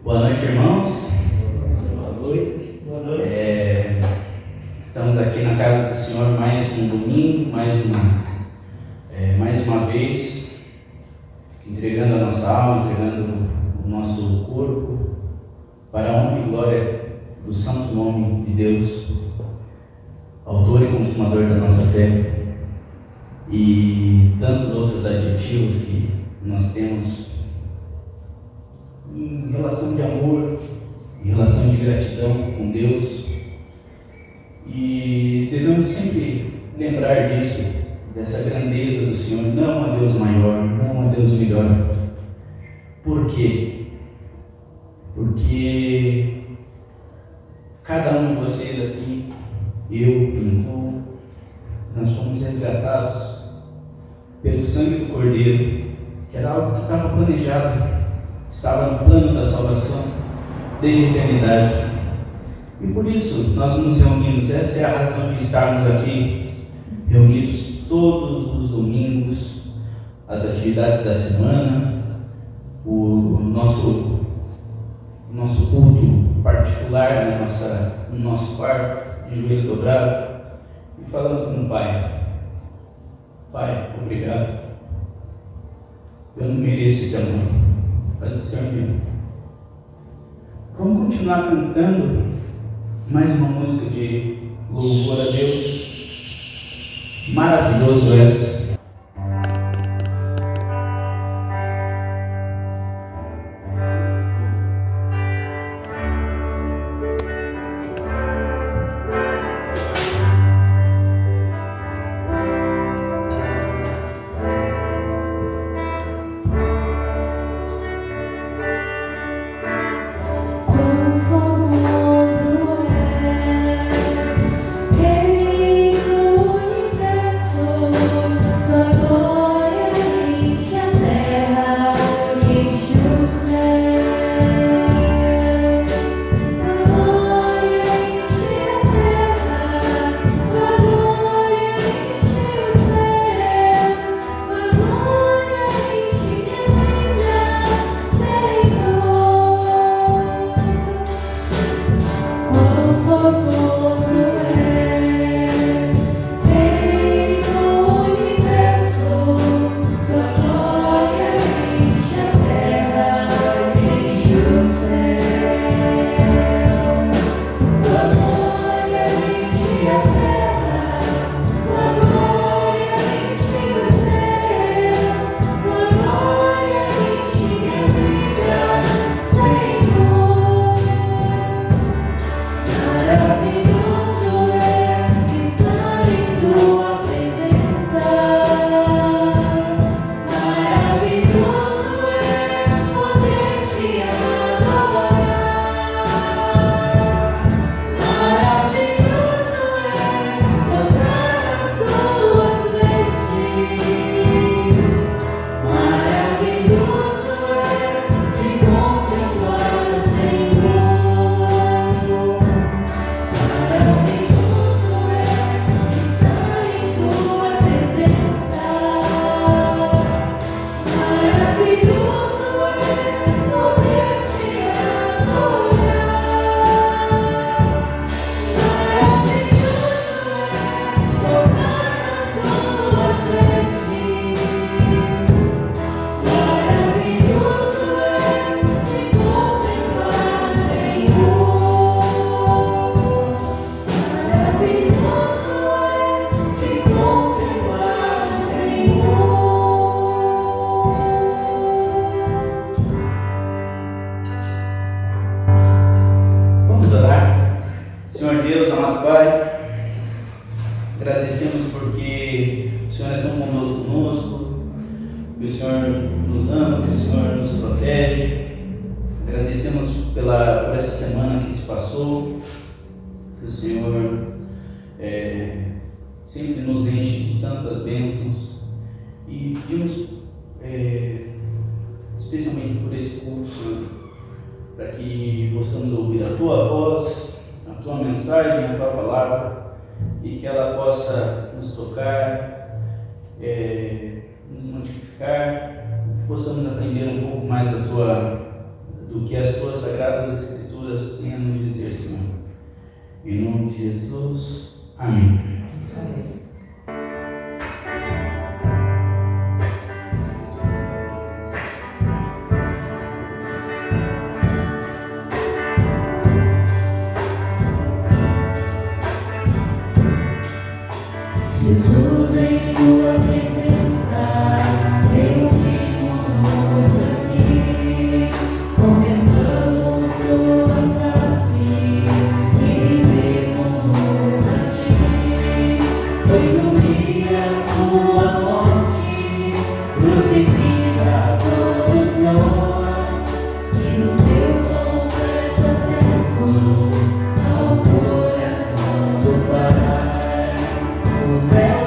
Boa noite, irmãos. Boa noite. Boa noite. Estamos aqui na casa do Senhor mais um domingo, mais uma vez, entregando a nossa alma, entregando o nosso corpo para a honra e glória do santo nome de Deus, autor e consumador da nossa fé, e tantos outros adjetivos que nós temos em relação de amor, em relação de gratidão com Deus, e devemos sempre lembrar disso, dessa grandeza do Senhor. Não há Deus maior, não há Deus melhor. Por quê? Porque cada um de vocês aqui, eu incluo, nós fomos resgatados pelo sangue do Cordeiro, que era algo que estava planejado, estava no plano da salvação desde a eternidade. E por isso nós nos reunimos. Essa é a razão de estarmos aqui reunidos todos os domingos, as atividades da semana, o nosso culto particular no nosso quarto, de joelho dobrado, e falando com o Pai: Pai, obrigado, eu não mereço esse amor, mas o Senhor me ama. Vamos continuar cantando mais uma música de louvor a Deus. Maravilhoso és. Senhor nos ama, que o Senhor nos protege. Agradecemos por essa semana que se passou, que o Senhor sempre nos enche de tantas bênçãos, e pedimos especialmente por esse culto, Senhor, para que possamos ouvir a Tua voz, a Tua mensagem, a Tua palavra, e que ela possa nos tocar, nos modificar, que possamos aprender um pouco mais do que as Tuas sagradas Escrituras têm a nos dizer, Senhor. Em nome de Jesus, amém. Amém. Jesus, em tua presença, reunimos aqui, contemplamos tua face e rendemos a ti, pois um dia sua morte crucifica todos nós e nos deu completo acesso ao coração do Pai. O véu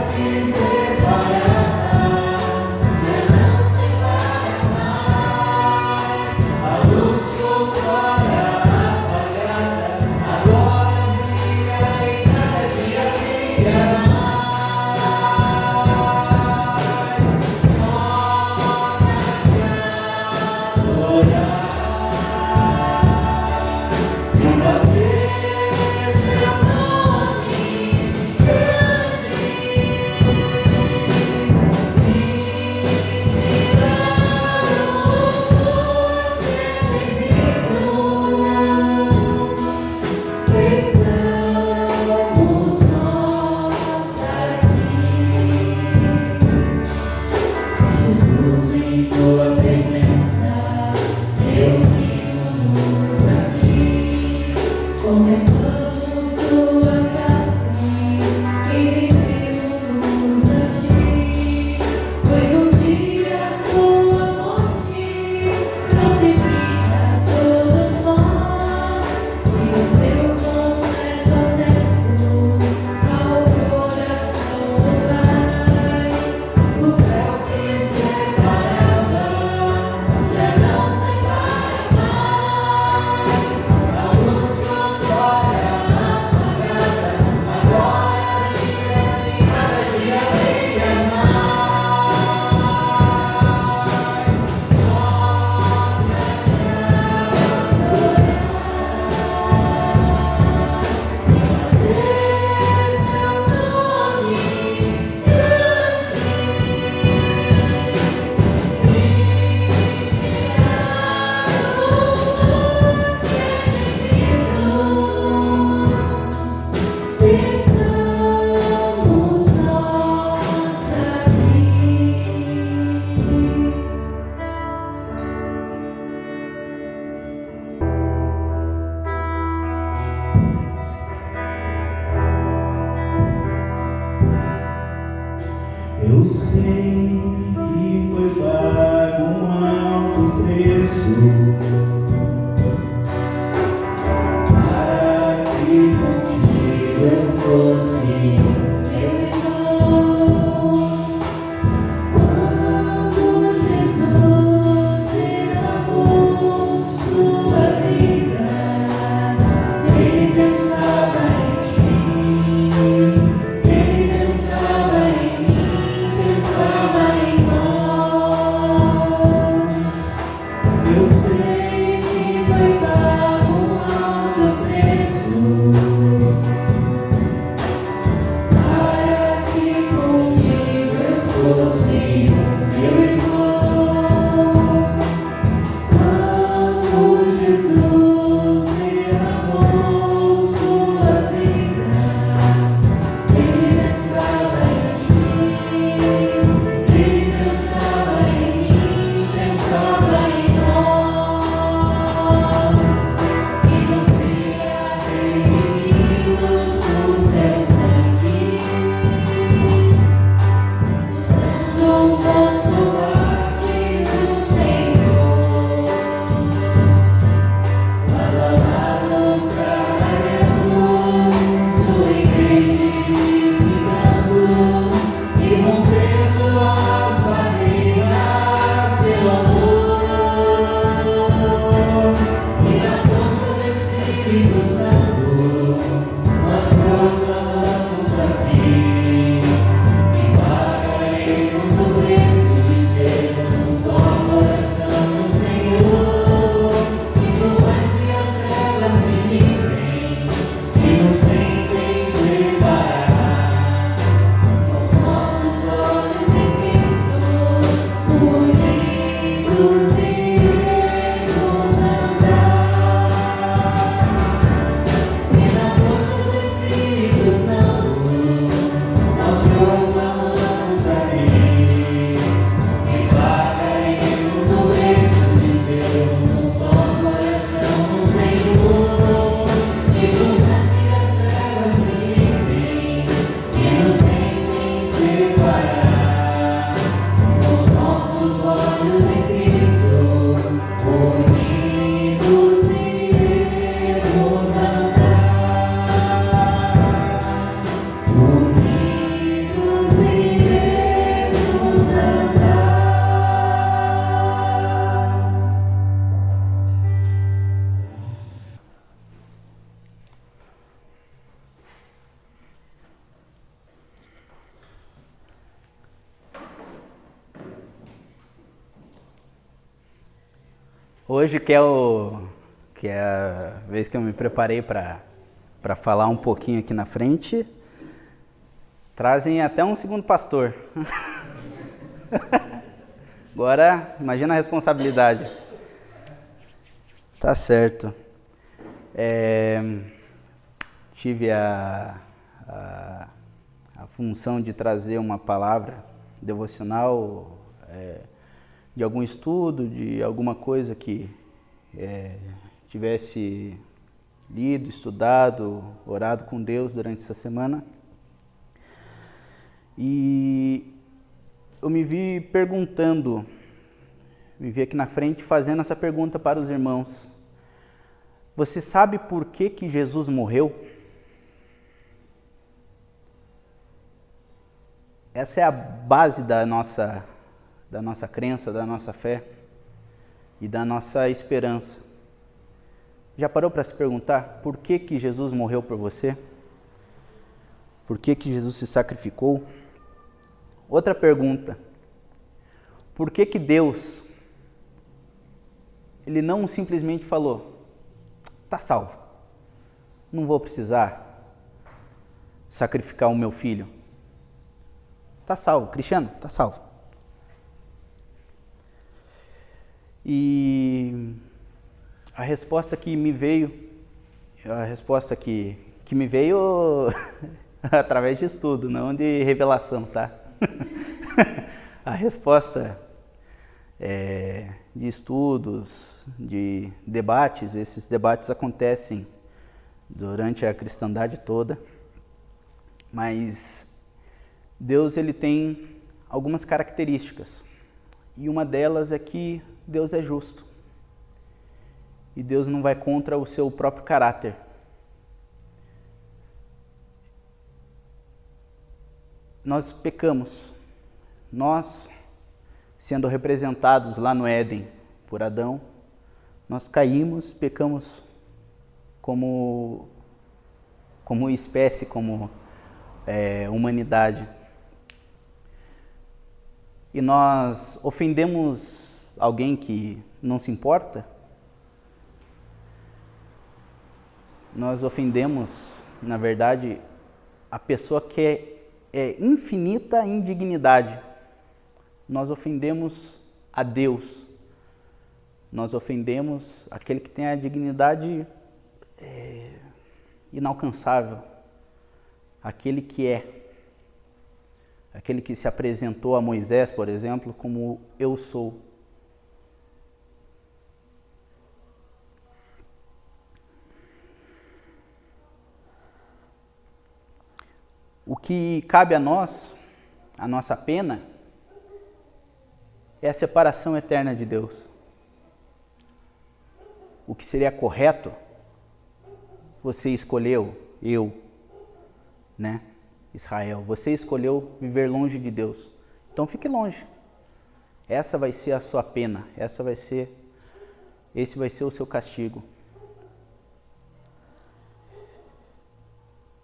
Hoje que é a vez que eu me preparei para falar um pouquinho aqui na frente, trazem até um segundo pastor. Agora, imagina a responsabilidade. Tá certo. Tive a função de trazer uma palavra devocional, de algum estudo, de alguma coisa que tivesse lido, estudado, orado com Deus durante essa semana. E eu me vi aqui na frente fazendo essa pergunta para os irmãos. Você sabe por que Jesus morreu? Essa é a base da nossa crença, da nossa fé e da nossa esperança. Já parou para se perguntar por que Jesus morreu por você? Por que Jesus se sacrificou? Outra pergunta: por que Deus, Ele não simplesmente falou, tá salvo, não vou precisar sacrificar o meu filho? Tá salvo, Cristiano, tá salvo. E a resposta que me veio através de estudo, não de revelação, tá? A resposta de estudos, de debates, esses debates acontecem durante a cristandade toda, mas Deus, ele tem algumas características, e uma delas é que Deus é justo, e Deus não vai contra o seu próprio caráter. Nós pecamos, nós, sendo representados lá no Éden por Adão, nós caímos, pecamos como espécie, como humanidade. E nós ofendemos alguém que não se importa? Nós ofendemos, na verdade, a pessoa que é infinita em dignidade. Nós ofendemos a Deus. Nós ofendemos aquele que tem a dignidade inalcançável. Aquele que aquele que se apresentou a Moisés, por exemplo, como eu sou. O que cabe a nós, a nossa pena, é a separação eterna de Deus. O que seria correto, você escolheu, Israel, você escolheu viver longe de Deus. Então fique longe. Essa vai ser a sua pena, esse vai ser o seu castigo.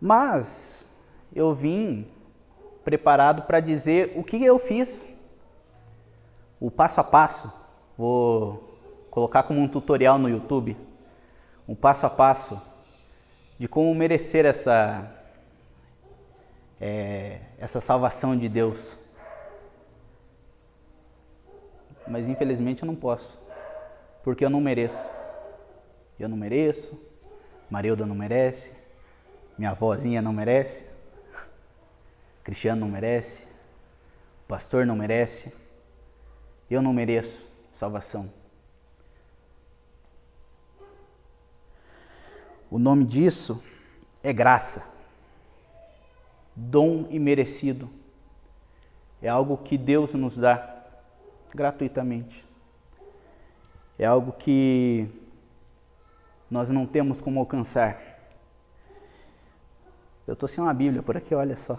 Mas eu vim preparado para dizer o que eu fiz, o passo a passo. Vou colocar como um tutorial no YouTube, um passo a passo de como merecer essa salvação de Deus. Mas infelizmente eu não posso, porque eu não mereço. Eu não mereço, Marilda não merece, minha avózinha não merece, Cristiano não merece, o pastor não merece, eu não mereço salvação. O nome disso é graça, dom imerecido. É algo que Deus nos dá gratuitamente. É algo que nós não temos como alcançar. Eu estou sem uma Bíblia por aqui, olha só.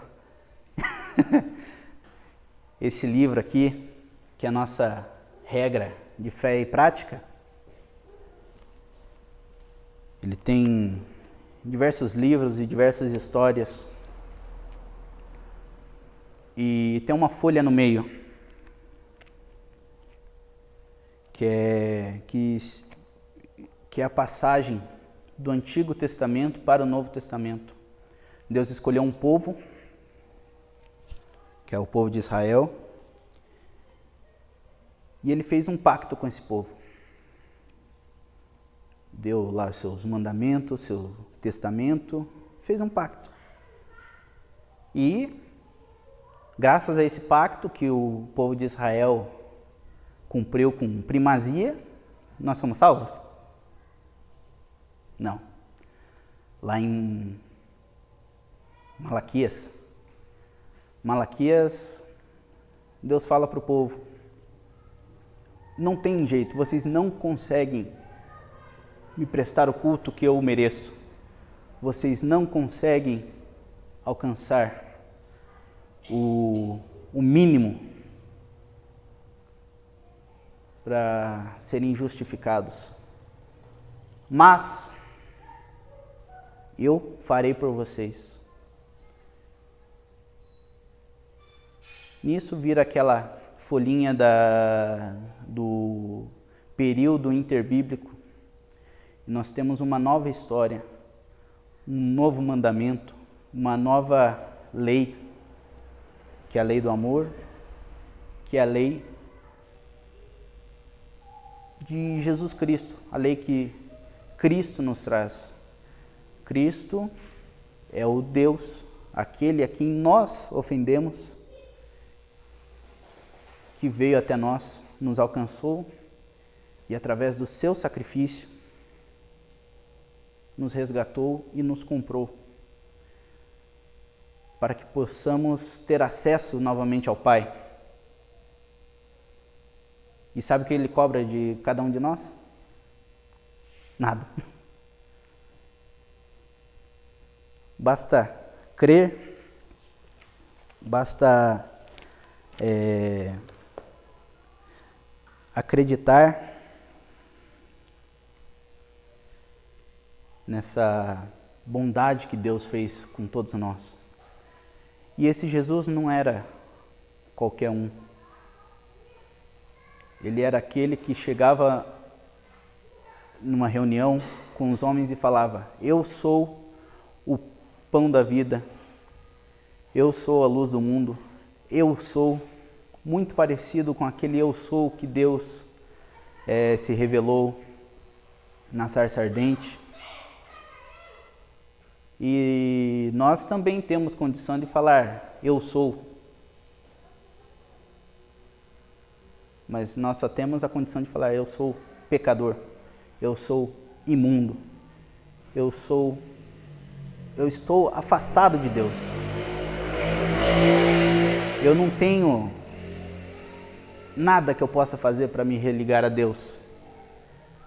Esse livro aqui, que é a nossa regra de fé e prática, ele tem diversos livros e diversas histórias. E tem uma folha no meio que é a passagem do Antigo Testamento para o Novo Testamento. Deus escolheu um povo, que é o povo de Israel, e ele fez um pacto com esse povo. Deu lá seus mandamentos, seu testamento, fez um pacto. E, graças a esse pacto que o povo de Israel cumpriu com primazia, nós somos salvos? Não. Lá em Malaquias, Deus fala para o povo: não tem jeito, vocês não conseguem me prestar o culto que eu mereço. Vocês não conseguem alcançar o mínimo para serem justificados. Mas eu farei por vocês. Nisso vira aquela folhinha do período interbíblico. Nós temos uma nova história, um novo mandamento, uma nova lei, que é a lei do amor, que é a lei de Jesus Cristo, a lei que Cristo nos traz. Cristo é o Deus, aquele a quem nós ofendemos, que veio até nós, nos alcançou e através do seu sacrifício nos resgatou e nos comprou, para que possamos ter acesso novamente ao Pai. E sabe o que Ele cobra de cada um de nós? Nada. Basta crer, basta acreditar nessa bondade que Deus fez com todos nós. E esse Jesus não era qualquer um. Ele era aquele que chegava numa reunião com os homens e falava: eu sou o pão da vida, eu sou a luz do mundo, eu sou, muito parecido com aquele eu sou que Deus se revelou na sarça ardente. E nós também temos condição de falar, eu sou. Mas nós só temos a condição de falar, eu sou pecador, eu sou imundo, eu estou afastado de Deus. Eu não tenho nada que eu possa fazer para me religar a Deus.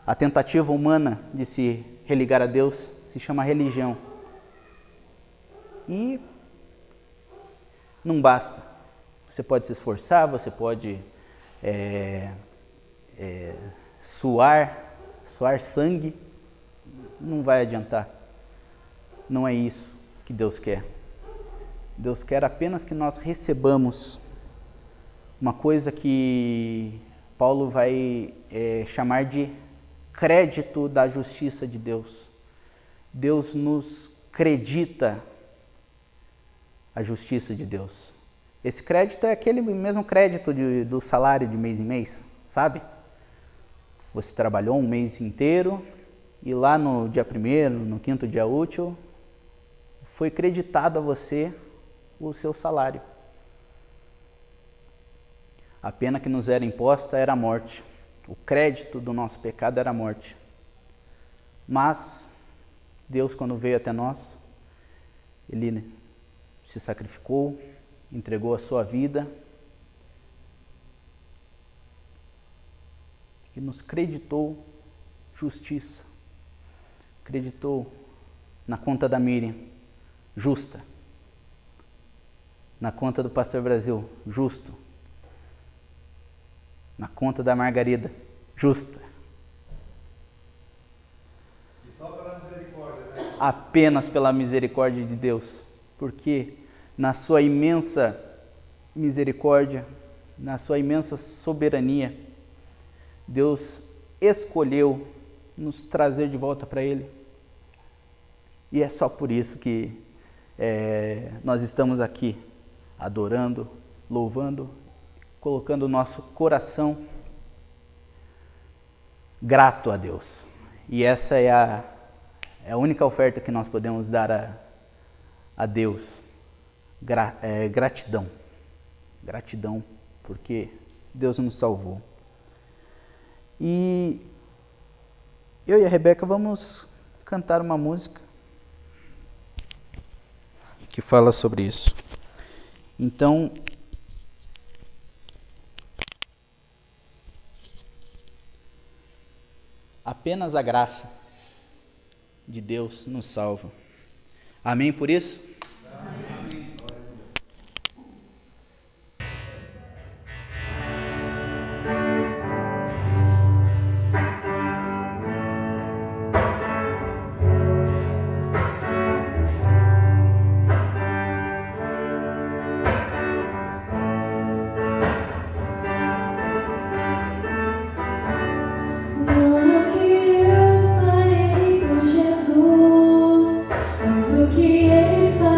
A tentativa humana de se religar a Deus se chama religião. E não basta. Você pode se esforçar, você pode suar sangue, não vai adiantar. Não é isso que Deus quer. Deus quer apenas que nós recebamos uma coisa que Paulo vai chamar de crédito da justiça de Deus. Deus nos credita a justiça de Deus. Esse crédito é aquele mesmo crédito do salário de mês em mês, sabe? Você trabalhou um mês inteiro e lá no dia 1º, no 5º dia útil, foi creditado a você o seu salário. A pena que nos era imposta era a morte. O crédito do nosso pecado era a morte. Mas Deus, quando veio até nós, Ele se sacrificou, entregou a sua vida e nos creditou justiça. Creditou na conta da Miriam, justa. Na conta do Pastor Brasil, justo. Na conta da Margarida, justa. E só pela misericórdia, né? Apenas pela misericórdia de Deus. Porque na sua imensa misericórdia, na sua imensa soberania, Deus escolheu nos trazer de volta para Ele. E é só por isso que nós estamos aqui, adorando, louvando, colocando o nosso coração grato a Deus. E essa é a única oferta que nós podemos dar a Deus. Gratidão. Gratidão, porque Deus nos salvou. E eu e a Rebeca vamos cantar uma música que fala sobre isso. Então, apenas a graça de Deus nos salva. Amém por isso? Amém. Não é o que eu farei por Jesus, mas o que Ele faz.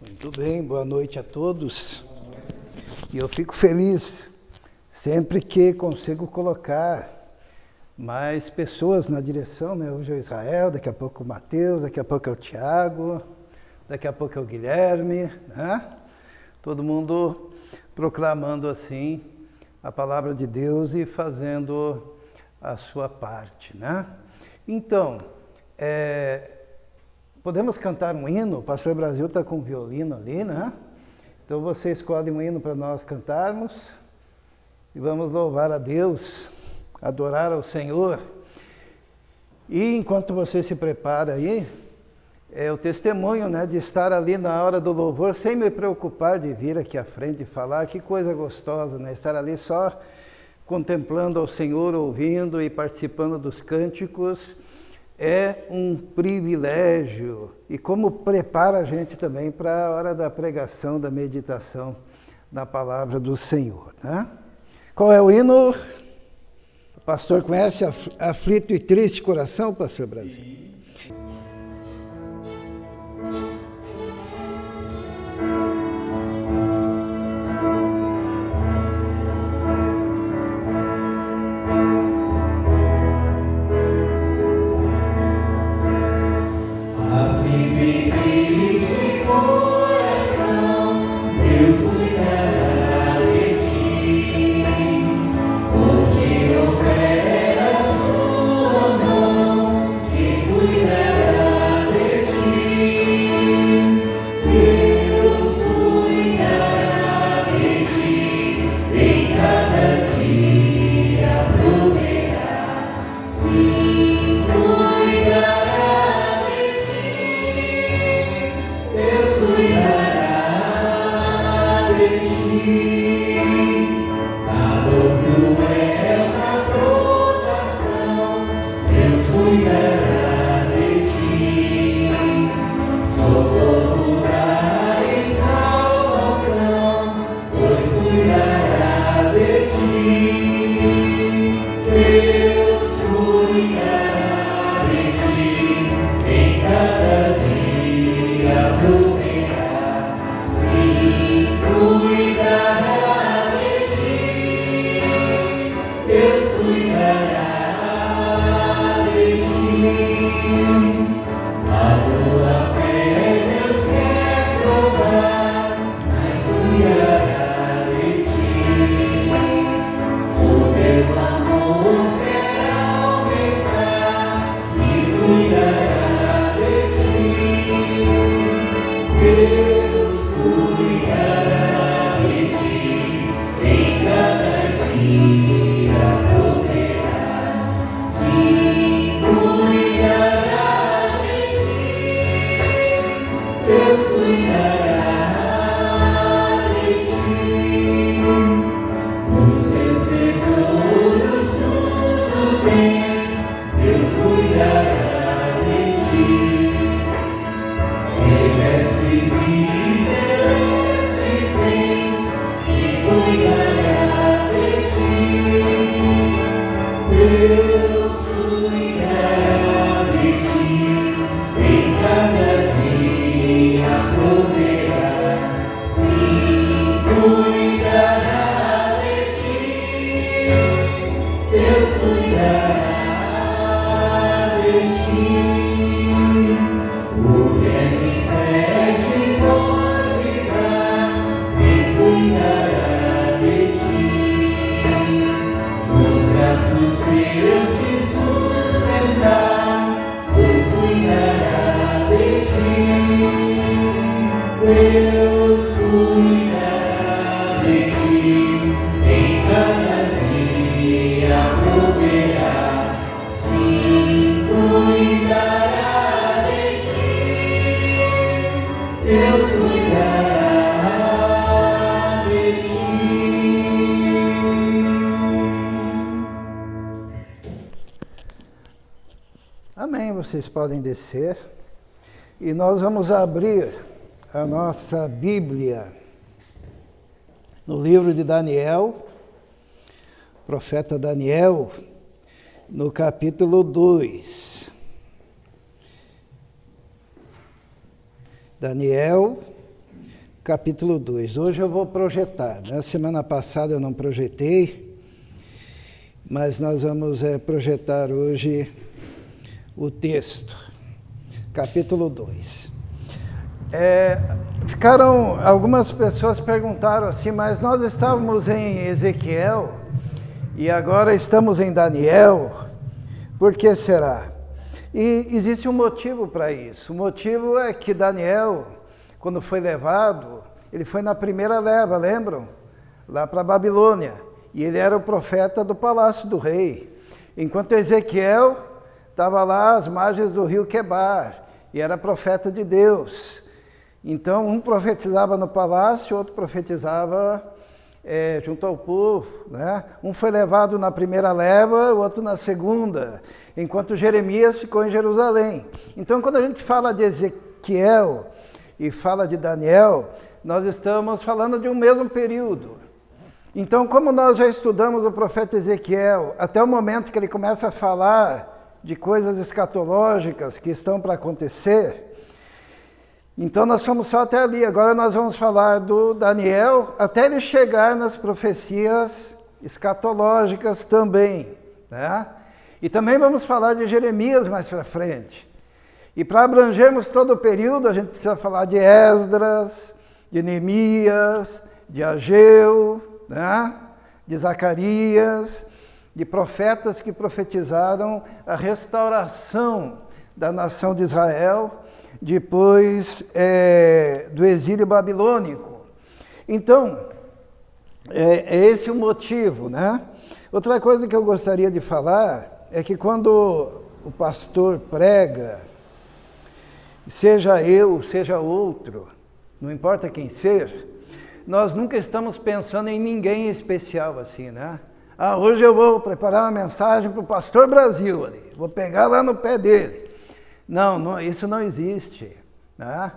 Muito bem, boa noite a todos. E eu fico feliz sempre que consigo colocar mais pessoas na direção, né? Hoje é o Israel, daqui a pouco o Mateus, daqui a pouco é o Tiago, daqui a pouco é o Guilherme, né? Todo mundo proclamando assim a palavra de Deus e fazendo a sua parte, né? Então, podemos cantar um hino? O pastor Brasil está com o violino ali, né? Então você escolhe um hino para nós cantarmos e vamos louvar a Deus, adorar ao Senhor. E enquanto você se prepara aí, é o testemunho, né, de estar ali na hora do louvor, sem me preocupar de vir aqui à frente e falar, que coisa gostosa, né? Estar ali só contemplando ao Senhor, ouvindo e participando dos cânticos, é um privilégio. E como prepara a gente também para a hora da pregação, da meditação na palavra do Senhor, né? Qual é o hino? O pastor conhece Aflito e Triste Coração, pastor Brasil? Amém, vocês podem descer. E nós vamos abrir a nossa Bíblia no livro de Daniel, profeta Daniel, no capítulo 2. Daniel, capítulo 2. Hoje eu vou projetar. Na semana passada eu não projetei, mas nós vamos projetar hoje o texto, capítulo 2. Algumas pessoas perguntaram assim, mas nós estávamos em Ezequiel e agora estamos em Daniel, por que será? E existe um motivo para isso. O motivo é que Daniel, quando foi levado, ele foi na primeira leva, lembram? Lá para a Babilônia. E ele era o profeta do palácio do rei. Enquanto Ezequiel estava lá às margens do rio Quebar e era profeta de Deus. Então, um profetizava no palácio, outro profetizava junto ao povo, né? Um foi levado na primeira leva, o outro na segunda, enquanto Jeremias ficou em Jerusalém. Então, quando a gente fala de Ezequiel e fala de Daniel, nós estamos falando de um mesmo período. Então, como nós já estudamos o profeta Ezequiel, até o momento que ele começa a falar de coisas escatológicas que estão para acontecer, então nós fomos só até ali. Agora nós vamos falar do Daniel até ele chegar nas profecias escatológicas também, né? E também vamos falar de Jeremias mais para frente. E para abrangermos todo o período, a gente precisa falar de Esdras, de Neemias, de Ageu, né? De Zacarias, de profetas que profetizaram a restauração da nação de Israel depois do exílio babilônico. Então, é esse o motivo, né? Outra coisa que eu gostaria de falar é que quando o pastor prega, seja eu, seja outro, não importa quem seja, nós nunca estamos pensando em ninguém especial assim, né? Hoje eu vou preparar uma mensagem para o pastor Brasil ali, vou pegar lá no pé dele. Não, isso não existe, né?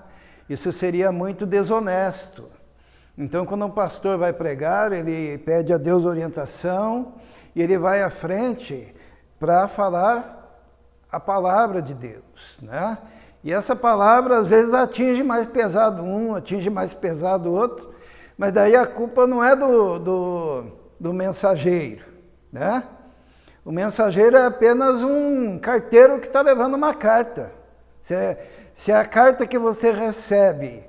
Isso seria muito desonesto. Então, quando um pastor vai pregar, ele pede a Deus orientação e ele vai à frente para falar a palavra de Deus, né? E essa palavra, às vezes, atinge mais pesado um, atinge mais pesado o outro, mas daí a culpa não é do mensageiro, né? O mensageiro é apenas um carteiro que está levando uma carta. Se a carta que você recebe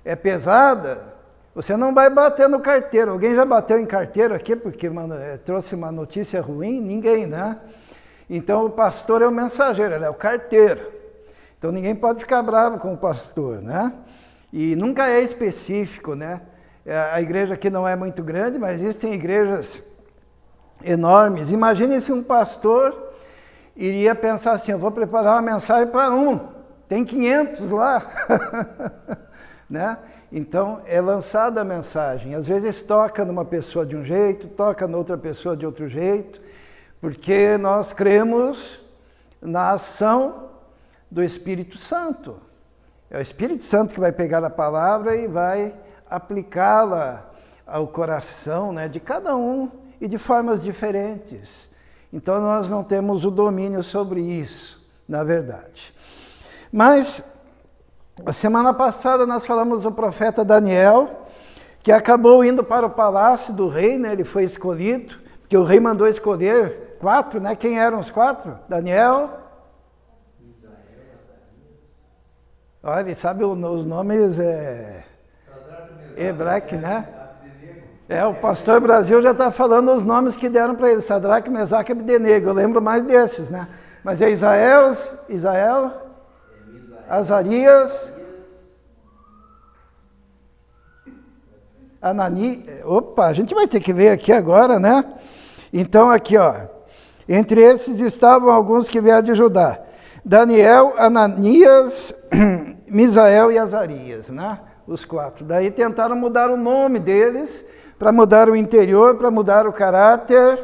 é pesada, você não vai bater no carteiro. Alguém já bateu em carteiro aqui porque trouxe uma notícia ruim? Ninguém, né? Então o pastor é o mensageiro, ele é o carteiro. Então ninguém pode ficar bravo com o pastor, né? E nunca é específico, né? A igreja aqui não é muito grande, mas existem igrejas enormes. Imagine se um pastor iria pensar assim, eu vou preparar uma mensagem para tem 500 lá, né? Então é lançada a mensagem, às vezes toca numa pessoa de um jeito, toca noutra pessoa de outro jeito, porque nós cremos na ação do Espírito Santo. É o Espírito Santo que vai pegar a palavra e vai aplicá-la ao coração, né, de cada um, e de formas diferentes. Então nós não temos o domínio sobre isso, na verdade. Mas, a semana passada nós falamos do profeta Daniel, que acabou indo para o palácio do rei, né? Ele foi escolhido, porque o rei mandou escolher 4, né? Quem eram os 4? Daniel? Olha, ele sabe os nomes hebraico, né? O pastor Brasil já está falando os nomes que deram para ele, Sadraque, Mesaque e Abdenego. Eu lembro mais desses, né? Mas é Isael, Azarias, Anani. Opa, a gente vai ter que ler aqui agora, né? Então aqui, ó. Entre esses estavam alguns que vieram de Judá: Daniel, Ananias, Misael e Azarias, né? Os 4. Daí tentaram mudar o nome deles, para mudar o interior, para mudar o caráter,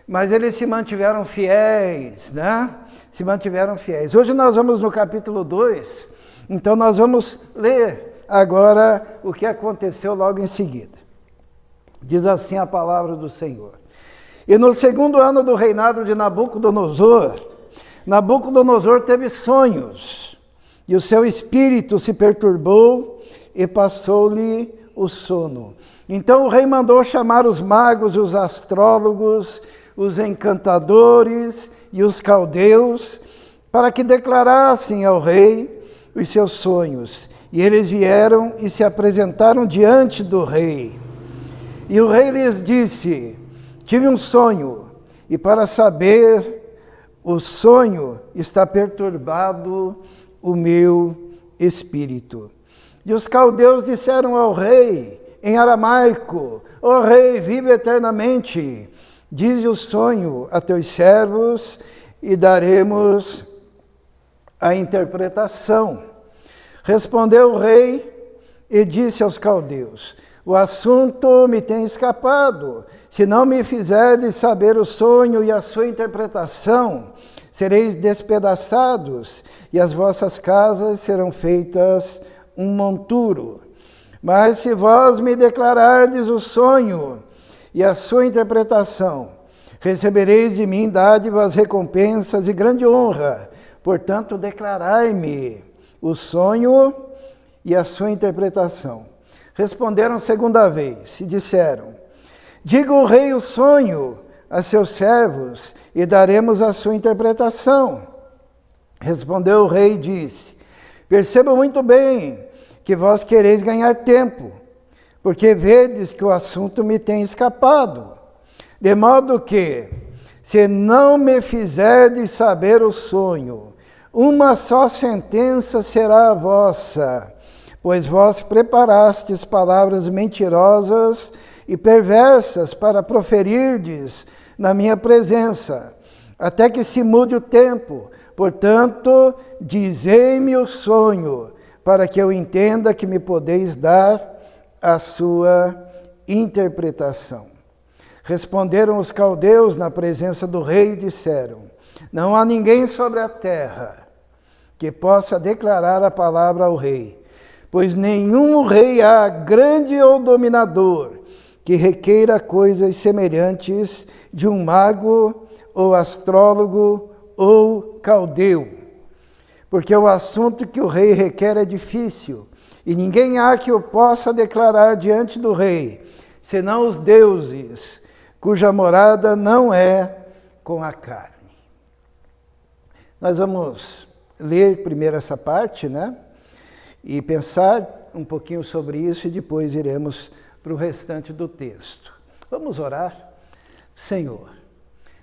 mas eles se mantiveram fiéis, né? Se mantiveram fiéis. Hoje nós vamos no capítulo 2, então nós vamos ler agora o que aconteceu logo em seguida. Diz assim a palavra do Senhor. E no 2º ano do reinado de Nabucodonosor, Nabucodonosor teve sonhos, e o seu espírito se perturbou, e passou-lhe o sono. Então o rei mandou chamar os magos, os astrólogos, os encantadores e os caldeus, para que declarassem ao rei os seus sonhos. E eles vieram e se apresentaram diante do rei. E o rei lhes disse: tive um sonho, e para saber o sonho está perturbado o meu espírito. E os caldeus disseram ao rei, em aramaico: ó rei, vive eternamente. Dize o sonho a teus servos e daremos a interpretação. Respondeu o rei e disse aos caldeus: o assunto me tem escapado. Se não me fizerdes saber o sonho e a sua interpretação, sereis despedaçados, e as vossas casas serão feitas um monturo. Mas se vós me declarardes o sonho e a sua interpretação, recebereis de mim dádivas, recompensas e grande honra. Portanto, declarai-me o sonho e a sua interpretação. Responderam segunda vez e disseram: diga o rei o sonho a seus servos e daremos a sua interpretação. Respondeu o rei e disse: perceba muito bem que vós quereis ganhar tempo, porque vedes que o assunto me tem escapado. De modo que, se não me fizerdes saber o sonho, uma só sentença será a vossa, pois vós preparastes palavras mentirosas e perversas para proferirdes na minha presença, até que se mude o tempo. Portanto, dizei-me o sonho, para que eu entenda que me podeis dar a sua interpretação. Responderam os caldeus na presença do rei e disseram: não há ninguém sobre a terra que possa declarar a palavra ao rei, pois nenhum rei há, grande ou dominador, que requeira coisas semelhantes de um mago ou astrólogo ou caldeu. Porque o assunto que o rei requer é difícil, e ninguém há que o possa declarar diante do rei, senão os deuses, cuja morada não é com a carne. Nós vamos ler primeiro essa parte, né? E pensar um pouquinho sobre isso e depois iremos para o restante do texto. Vamos orar? Senhor,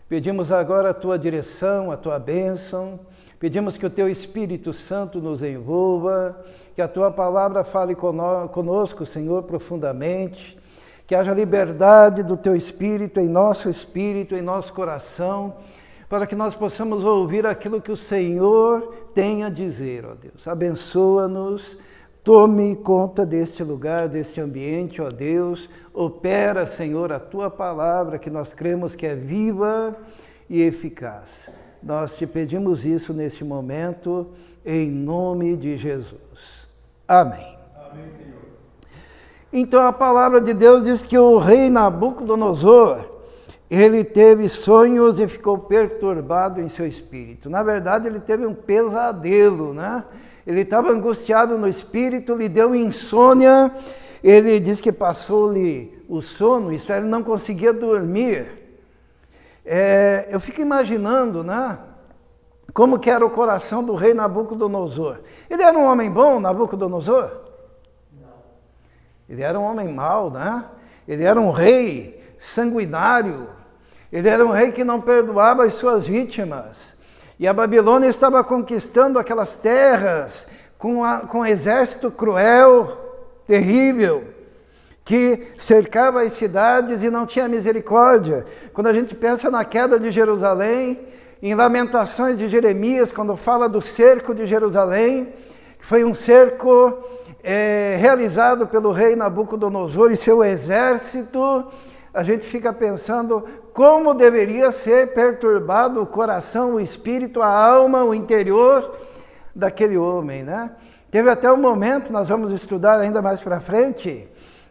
pedimos agora a tua direção, a tua bênção, pedimos que o teu Espírito Santo nos envolva, que a tua palavra fale conosco, Senhor, profundamente, que haja liberdade do teu Espírito, em nosso coração, para que nós possamos ouvir aquilo que o Senhor tem a dizer, ó Deus. Abençoa-nos, tome conta deste lugar, deste ambiente, ó Deus. Opera, Senhor, a tua palavra, que nós cremos que é viva e eficaz. Nós te pedimos isso neste momento, em nome de Jesus. Amém. Amém, Senhor. Então a palavra de Deus diz que o rei Nabucodonosor, ele teve sonhos e ficou perturbado em seu espírito. Na verdade, ele teve um pesadelo, né? Ele estava angustiado no espírito, lhe deu insônia, ele diz que passou-lhe o sono, isso ele não conseguia dormir. Eu fico imaginando, né? Como que era o coração do rei Nabucodonosor. Ele era um homem bom, Nabucodonosor? Não. Ele era um homem mau, né? Ele era um rei sanguinário. Ele era um rei que não perdoava as suas vítimas. E a Babilônia estava conquistando aquelas terras com um exército cruel, terrível, que cercava as cidades e não tinha misericórdia. Quando a gente pensa na queda de Jerusalém, em Lamentações de Jeremias, quando fala do cerco de Jerusalém, que foi um cerco realizado pelo rei Nabucodonosor e seu exército, a gente fica pensando como deveria ser perturbado o coração, o espírito, a alma, o interior daquele homem, né? Teve até um momento, nós vamos estudar ainda mais para frente,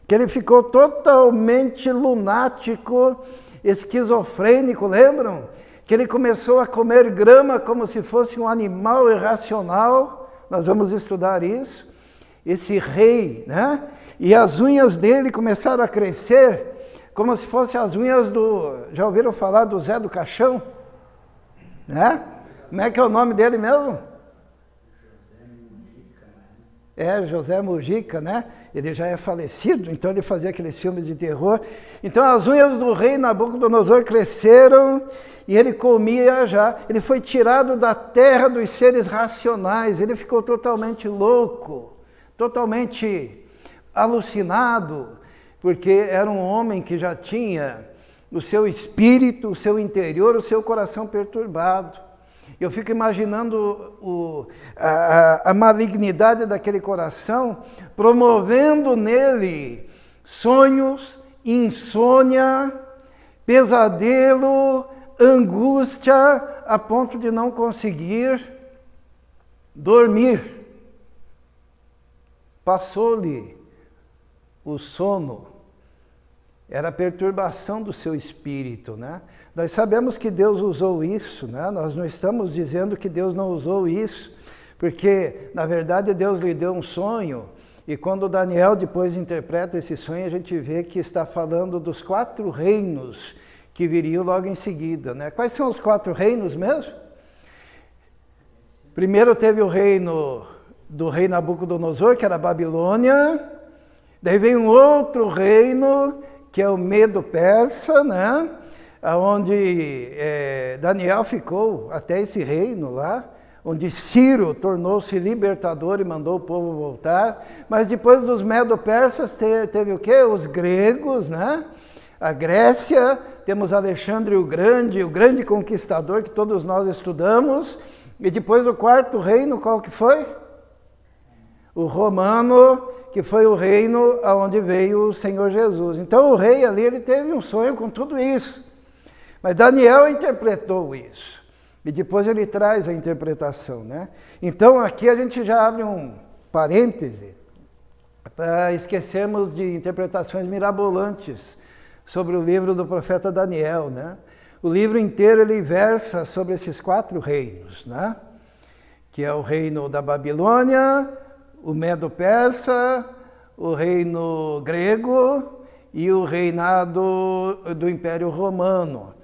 que ele ficou totalmente lunático, esquizofrênico, lembram? Que ele começou a comer grama como se fosse um animal irracional, nós vamos estudar isso. esse rei, né? E as unhas dele começaram a crescer como se fossem as unhas do... Já ouviram falar do Zé do Caixão? Né? Como é que é o nome dele mesmo? José Mujica, né? Ele já é falecido, então ele fazia aqueles filmes de terror. Então as unhas do rei Nabucodonosor cresceram e ele comia já. Ele foi tirado da terra dos seres racionais, ele ficou totalmente louco, totalmente alucinado, porque era um homem que já tinha o seu espírito, o seu interior, o seu coração perturbado. Eu fico imaginando a malignidade daquele coração, promovendo nele sonhos, insônia, pesadelo, angústia, a ponto de não conseguir dormir. Passou-lhe o sono. Era a perturbação do seu espírito, né? Nós sabemos que Deus usou isso, né? Nós não estamos dizendo que Deus não usou isso, porque, na verdade, Deus lhe deu um sonho, e quando Daniel depois interpreta esse sonho, a gente vê que está falando dos 4 reinos que viriam logo em seguida, né? Quais são os 4 reinos mesmo? Primeiro teve o reino do rei Nabucodonosor, que era a Babilônia, daí vem um outro reino, que é o Medo-Persa, né? Onde Daniel ficou até esse reino lá, onde Ciro tornou-se libertador e mandou o povo voltar. Mas depois dos Medo-Persas teve o quê? Os gregos, né? A Grécia, temos Alexandre o grande conquistador que todos nós estudamos. E depois do 4º reino, qual que foi? O romano, que foi o reino aonde veio o Senhor Jesus. Então o rei ali, ele teve um sonho com tudo isso. Mas Daniel interpretou isso. E depois ele traz a interpretação, né? Então aqui a gente já abre um parêntese para esquecermos de interpretações mirabolantes sobre o livro do profeta Daniel, né? O livro inteiro ele versa sobre esses 4 reinos, né? Que é o reino da Babilônia, o Medo-Persa, o reino grego e o reinado do Império Romano.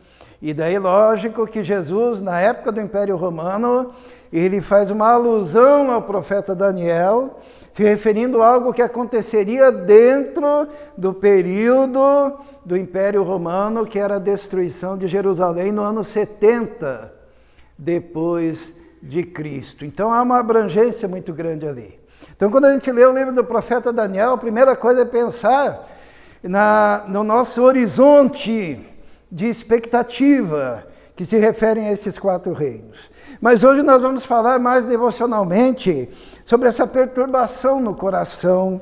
E daí, lógico que Jesus, na época do Império Romano, ele faz uma alusão ao profeta Daniel, se referindo a algo que aconteceria dentro do período do Império Romano, que era a destruição de Jerusalém no ano 70 depois de Cristo. Então há uma abrangência muito grande ali. Então, quando a gente lê o livro do profeta Daniel, a primeira coisa é pensar no nosso horizonte de expectativa que se referem a esses 4 reinos. Mas hoje nós vamos falar mais devocionalmente sobre essa perturbação no coração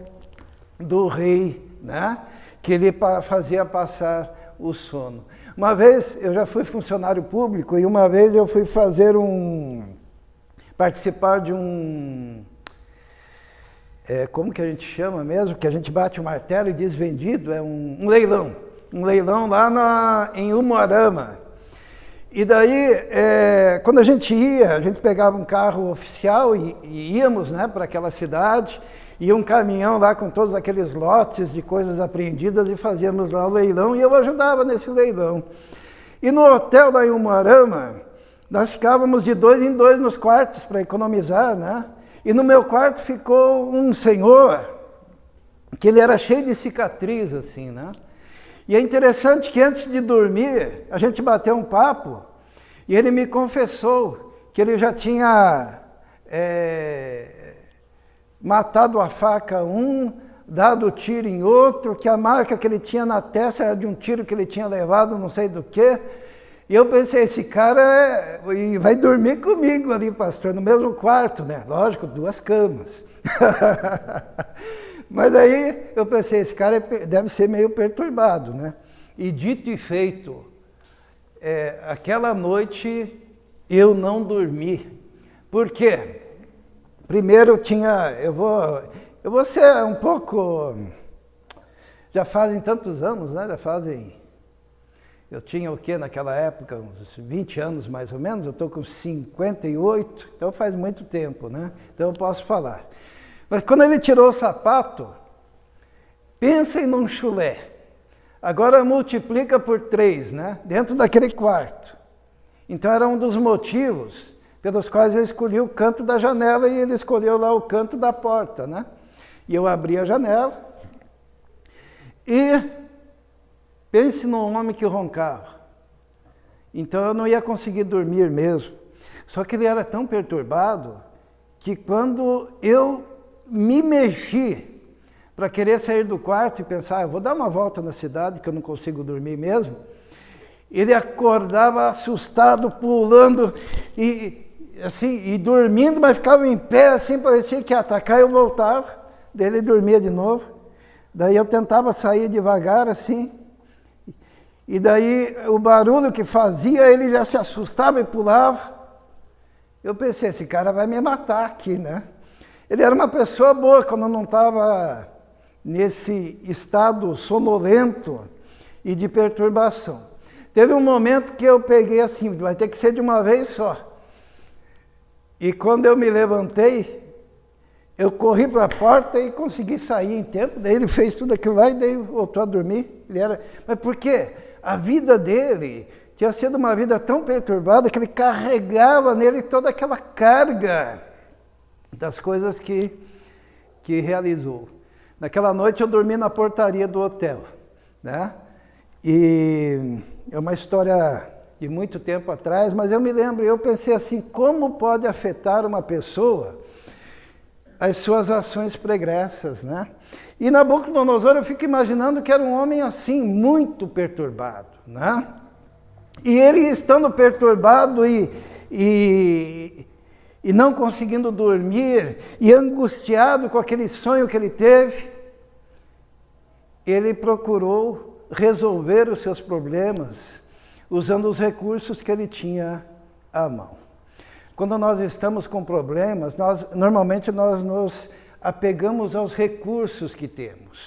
do rei, né? Que ele fazia passar o sono. Uma vez, eu já fui funcionário público, e uma vez eu fui participar de um... como que a gente chama mesmo? Que a gente bate o martelo e diz vendido, é um leilão. Um leilão lá em Umuarama. E daí, quando a gente pegava um carro oficial e íamos, né, para aquela cidade, ia um caminhão lá com todos aqueles lotes de coisas apreendidas e fazíamos lá o leilão, e eu ajudava nesse leilão. E no hotel lá em Umuarama, nós ficávamos de 2 em 2 nos quartos para economizar, né? E no meu quarto ficou um senhor, que ele era cheio de cicatriz, assim, né? E é interessante que antes de dormir, a gente bateu um papo, e ele me confessou que ele já tinha matado a faca dado tiro em outro, que a marca que ele tinha na testa era de um tiro que ele tinha levado, não sei do quê. E eu pensei, esse cara vai dormir comigo ali, pastor, no mesmo quarto, né? Lógico, 2 camas. Mas aí eu pensei, esse cara deve ser meio perturbado, né? E dito e feito, aquela noite eu não dormi. Por quê? Primeiro eu vou ser um pouco... Já fazem tantos anos, né? Eu tinha o quê naquela época? Uns 20 anos mais ou menos, eu estou com 58, então faz muito tempo, né? Então eu posso falar. Mas quando ele tirou o sapato, pensem num chulé. Agora multiplica por 3, né? Dentro daquele quarto. Então era um dos motivos pelos quais eu escolhi o canto da janela e ele escolheu lá o canto da porta, né? E eu abri a janela e pense num homem que roncava. Então eu não ia conseguir dormir mesmo. Só que ele era tão perturbado que quando eu me mexi para querer sair do quarto e pensar, eu vou dar uma volta na cidade, que eu não consigo dormir mesmo, ele acordava assustado, pulando e assim, e dormindo, mas ficava em pé, assim, parecia que ia atacar, eu voltava, daí ele dormia de novo, daí eu tentava sair devagar, assim, e daí o barulho que fazia, ele já se assustava e pulava. Eu pensei, esse cara vai me matar aqui, né? Ele era uma pessoa boa quando não estava nesse estado sonolento e de perturbação. Teve um momento que eu peguei assim, vai ter que ser de uma vez só. E quando eu me levantei, eu corri para a porta e consegui sair em tempo. Daí ele fez tudo aquilo lá e daí voltou a dormir. Mas por quê? A vida dele tinha sido uma vida tão perturbada que ele carregava nele toda aquela carga das coisas que realizou. Naquela noite eu dormi na portaria do hotel, né? E é uma história de muito tempo atrás, mas eu me lembro, eu pensei assim, como pode afetar uma pessoa as suas ações pregressas, né? E Nabucodonosor, eu fico imaginando que era um homem assim, muito perturbado, né? E ele estando perturbado e não conseguindo dormir, e angustiado com aquele sonho que ele teve, ele procurou resolver os seus problemas usando os recursos que ele tinha à mão. Quando nós estamos com problemas, normalmente nós nos apegamos aos recursos que temos,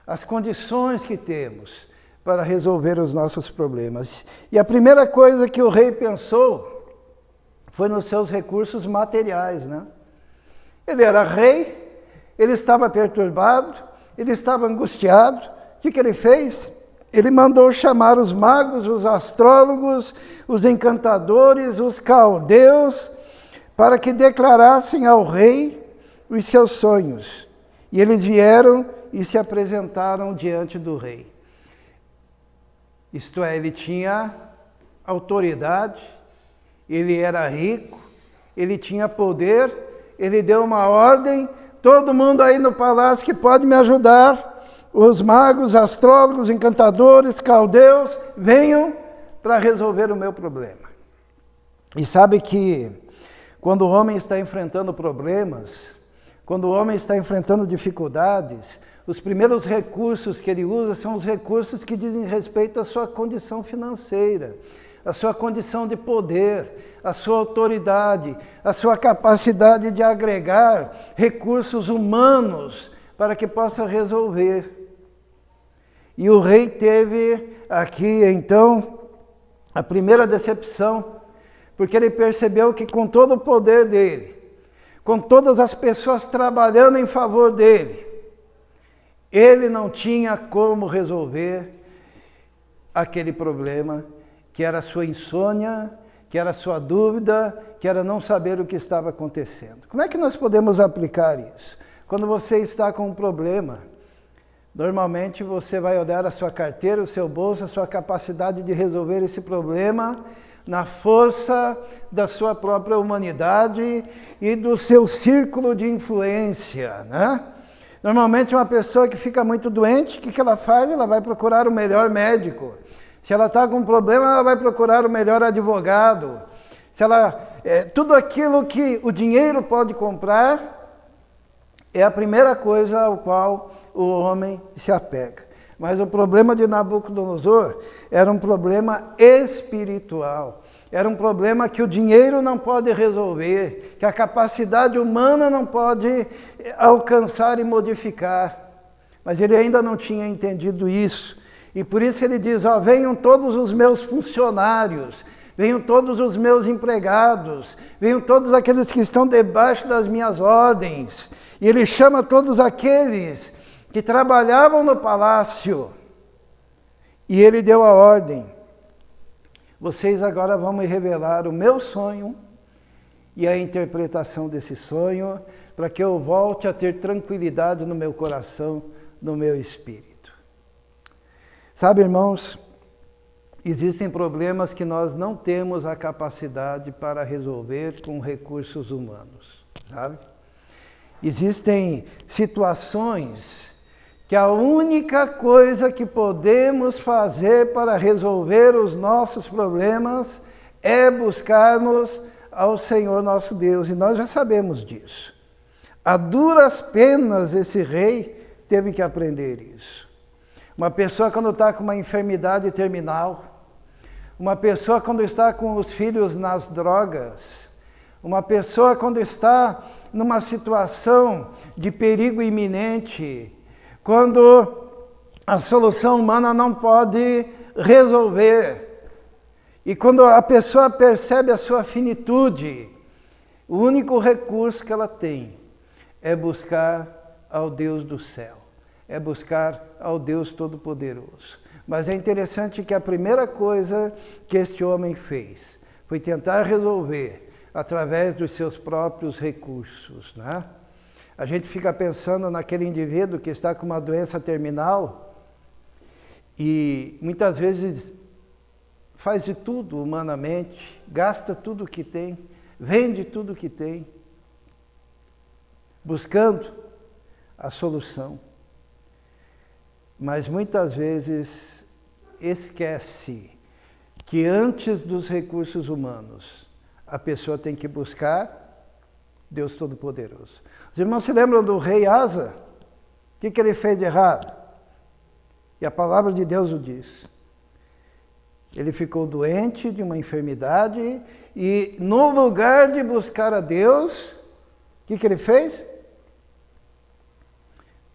às condições que temos para resolver os nossos problemas. E a primeira coisa que o rei pensou foi nos seus recursos materiais, né? Ele era rei, ele estava perturbado, ele estava angustiado. O que ele fez? Ele mandou chamar os magos, os astrólogos, os encantadores, os caldeus, para que declarassem ao rei os seus sonhos. E eles vieram e se apresentaram diante do rei. Isto é, ele tinha autoridade, ele era rico, ele tinha poder, ele deu uma ordem, todo mundo aí no palácio que pode me ajudar, os magos, astrólogos, encantadores, caldeus, venham para resolver o meu problema. E sabe que quando o homem está enfrentando problemas, quando o homem está enfrentando dificuldades, os primeiros recursos que ele usa são os recursos que dizem respeito à sua condição financeira, à sua condição de poder, à sua autoridade, à sua capacidade de agregar recursos humanos para que possa resolver. E o rei teve aqui, então, a primeira decepção, porque ele percebeu que com todo o poder dele, com todas as pessoas trabalhando em favor dele, ele não tinha como resolver aquele problema, que era a sua insônia, que era a sua dúvida, que era não saber o que estava acontecendo. Como é que nós podemos aplicar isso? Quando você está com um problema, normalmente você vai olhar a sua carteira, o seu bolso, a sua capacidade de resolver esse problema na força da sua própria humanidade e do seu círculo de influência, né? Normalmente uma pessoa que fica muito doente, o que ela faz? Ela vai procurar o melhor médico. Se ela está com um problema, ela vai procurar o melhor advogado. Tudo aquilo que o dinheiro pode comprar é a primeira coisa ao qual o homem se apega. Mas o problema de Nabucodonosor era um problema espiritual. Era um problema que o dinheiro não pode resolver, que a capacidade humana não pode alcançar e modificar. Mas ele ainda não tinha entendido isso. E por isso ele diz, venham todos os meus funcionários, venham todos os meus empregados, venham todos aqueles que estão debaixo das minhas ordens. E ele chama todos aqueles que trabalhavam no palácio. E ele deu a ordem: vocês agora vão me revelar o meu sonho e a interpretação desse sonho, para que eu volte a ter tranquilidade no meu coração, no meu espírito. Sabe, irmãos, existem problemas que nós não temos a capacidade para resolver com recursos humanos, sabe? Existem situações que a única coisa que podemos fazer para resolver os nossos problemas é buscarmos ao Senhor nosso Deus, e nós já sabemos disso. A duras penas esse rei teve que aprender isso. Uma pessoa quando está com uma enfermidade terminal, uma pessoa quando está com os filhos nas drogas, uma pessoa quando está numa situação de perigo iminente, quando a solução humana não pode resolver, e quando a pessoa percebe a sua finitude, o único recurso que ela tem é buscar ao Deus do céu, é buscar ao Deus Todo-Poderoso. Mas é interessante que a primeira coisa que este homem fez foi tentar resolver através dos seus próprios recursos, né? A gente fica pensando naquele indivíduo que está com uma doença terminal e muitas vezes faz de tudo humanamente, gasta tudo o que tem, vende tudo o que tem, buscando a solução. Mas muitas vezes esquece que antes dos recursos humanos, a pessoa tem que buscar Deus Todo-Poderoso. Os irmãos se lembram do rei Asa? O que ele fez de errado? E a palavra de Deus o diz. Ele ficou doente de uma enfermidade e no lugar de buscar a Deus, o que ele fez?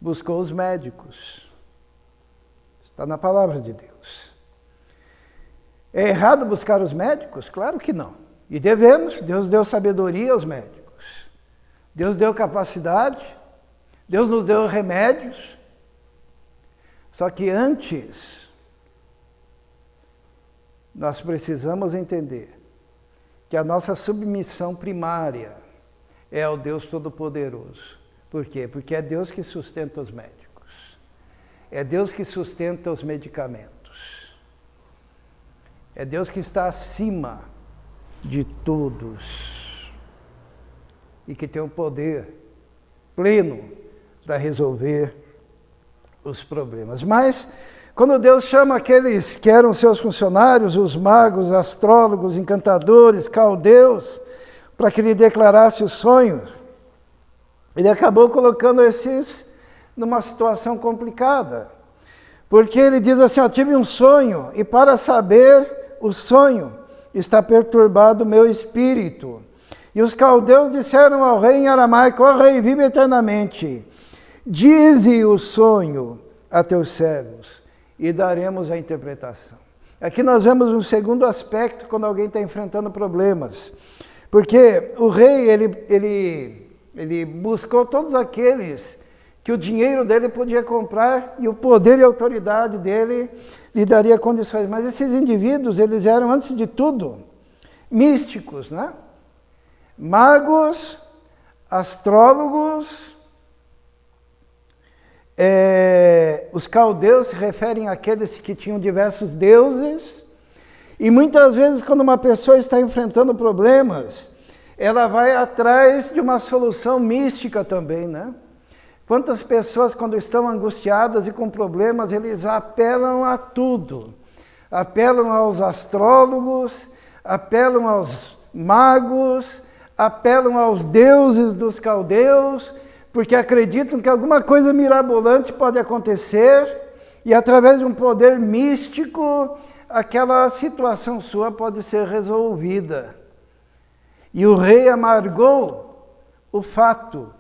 Buscou os médicos. Está na palavra de Deus. É errado buscar os médicos? Claro que não. E devemos. Deus deu sabedoria aos médicos. Deus deu capacidade. Deus nos deu remédios. Só que antes, nós precisamos entender que a nossa submissão primária é ao Deus Todo-Poderoso. Por quê? Porque é Deus que sustenta os médicos. É Deus que sustenta os medicamentos. É Deus que está acima de todos e que tem o poder pleno para resolver os problemas. Mas, quando Deus chama aqueles que eram seus funcionários, os magos, astrólogos, encantadores, caldeus, para que lhe declarasse os sonhos, ele acabou colocando esses numa situação complicada. Porque ele diz assim, tive um sonho, e para saber o sonho, está perturbado o meu espírito. E os caldeus disseram ao rei em aramaico, ó rei, vive eternamente. Dize o sonho a teus servos, e daremos a interpretação. Aqui nós vemos um segundo aspecto quando alguém está enfrentando problemas. Porque o rei, ele buscou todos aqueles que o dinheiro dele podia comprar e o poder e a autoridade dele lhe daria condições. Mas esses indivíduos, eles eram, antes de tudo, místicos, né? Magos, astrólogos. Os caldeus se referem àqueles que tinham diversos deuses. E muitas vezes, quando uma pessoa está enfrentando problemas, ela vai atrás de uma solução mística também, né? Quantas pessoas, quando estão angustiadas e com problemas, eles apelam a tudo. Apelam aos astrólogos, apelam aos magos, apelam aos deuses dos caldeus, porque acreditam que alguma coisa mirabolante pode acontecer e, através de um poder místico, aquela situação sua pode ser resolvida. E o rei amargou o fato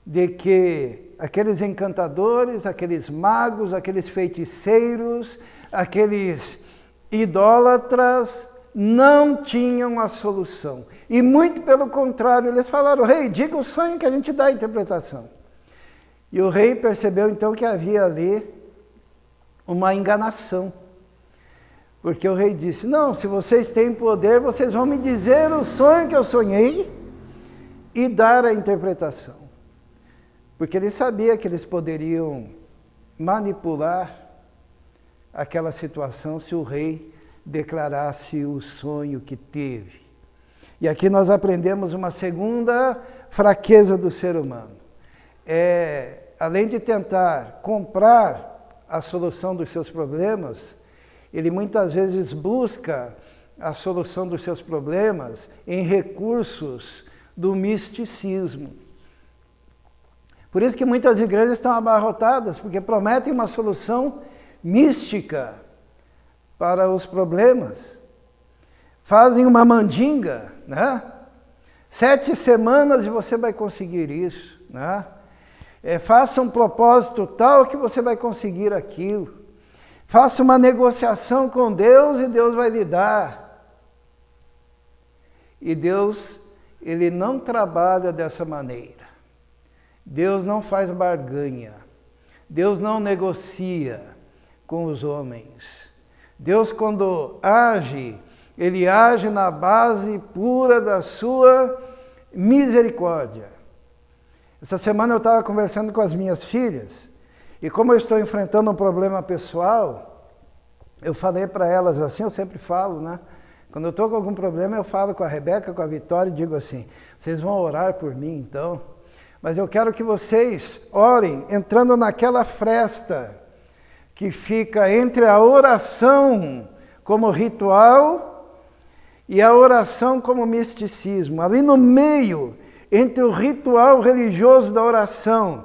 de que aqueles encantadores, aqueles magos, aqueles feiticeiros, aqueles idólatras não tinham a solução. E muito pelo contrário, eles falaram: rei, diga o sonho que a gente dá a interpretação. E o rei percebeu então que havia ali uma enganação. Porque o rei disse: não, se vocês têm poder, vocês vão me dizer o sonho que eu sonhei e dar a interpretação. Porque ele sabia que eles poderiam manipular aquela situação se o rei declarasse o sonho que teve. E aqui nós aprendemos uma segunda fraqueza do ser humano. Além de tentar comprar a solução dos seus problemas, ele muitas vezes busca a solução dos seus problemas em recursos do misticismo. Por isso que muitas igrejas estão abarrotadas, porque prometem uma solução mística para os problemas. Fazem uma mandinga, né? 7 semanas e você vai conseguir isso, né? Faça um propósito tal que você vai conseguir aquilo. Faça uma negociação com Deus e Deus vai lhe dar. E Deus, Ele não trabalha dessa maneira. Deus não faz barganha. Deus não negocia com os homens. Deus, quando age, Ele age na base pura da sua misericórdia. Essa semana eu estava conversando com as minhas filhas, e como eu estou enfrentando um problema pessoal, eu falei para elas assim, eu sempre falo, né? Quando eu estou com algum problema, eu falo com a Rebeca, com a Vitória, e digo assim: vocês vão orar por mim então? Mas eu quero que vocês orem entrando naquela fresta que fica entre a oração como ritual e a oração como misticismo. Ali no meio, entre o ritual religioso da oração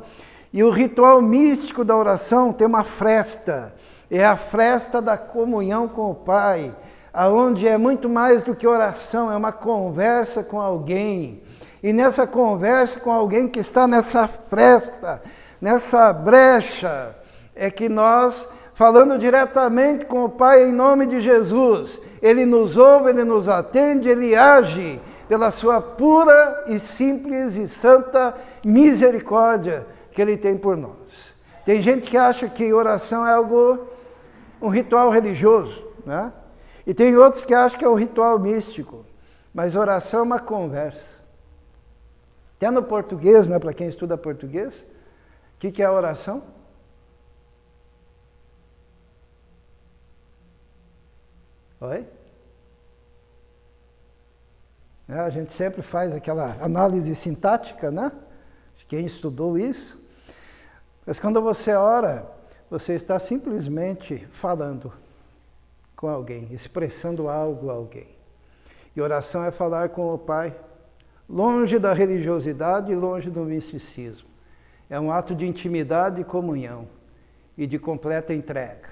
e o ritual místico da oração, tem uma fresta. É a fresta da comunhão com o Pai, aonde é muito mais do que oração, é uma conversa com alguém. E nessa conversa com alguém que está nessa fresta, nessa brecha, é que nós, falando diretamente com o Pai em nome de Jesus, Ele nos ouve, Ele nos atende, Ele age pela sua pura e simples e santa misericórdia que Ele tem por nós. Tem gente que acha que oração é um ritual religioso, né? E tem outros que acham que é um ritual místico, mas oração é uma conversa. Até no português, né, para quem estuda português, o que é a oração? Oi? A gente sempre faz aquela análise sintática, né? Quem estudou isso. Mas quando você ora, você está simplesmente falando com alguém, expressando algo a alguém. E oração é falar com o Pai, longe da religiosidade e longe do misticismo. É um ato de intimidade e comunhão e de completa entrega.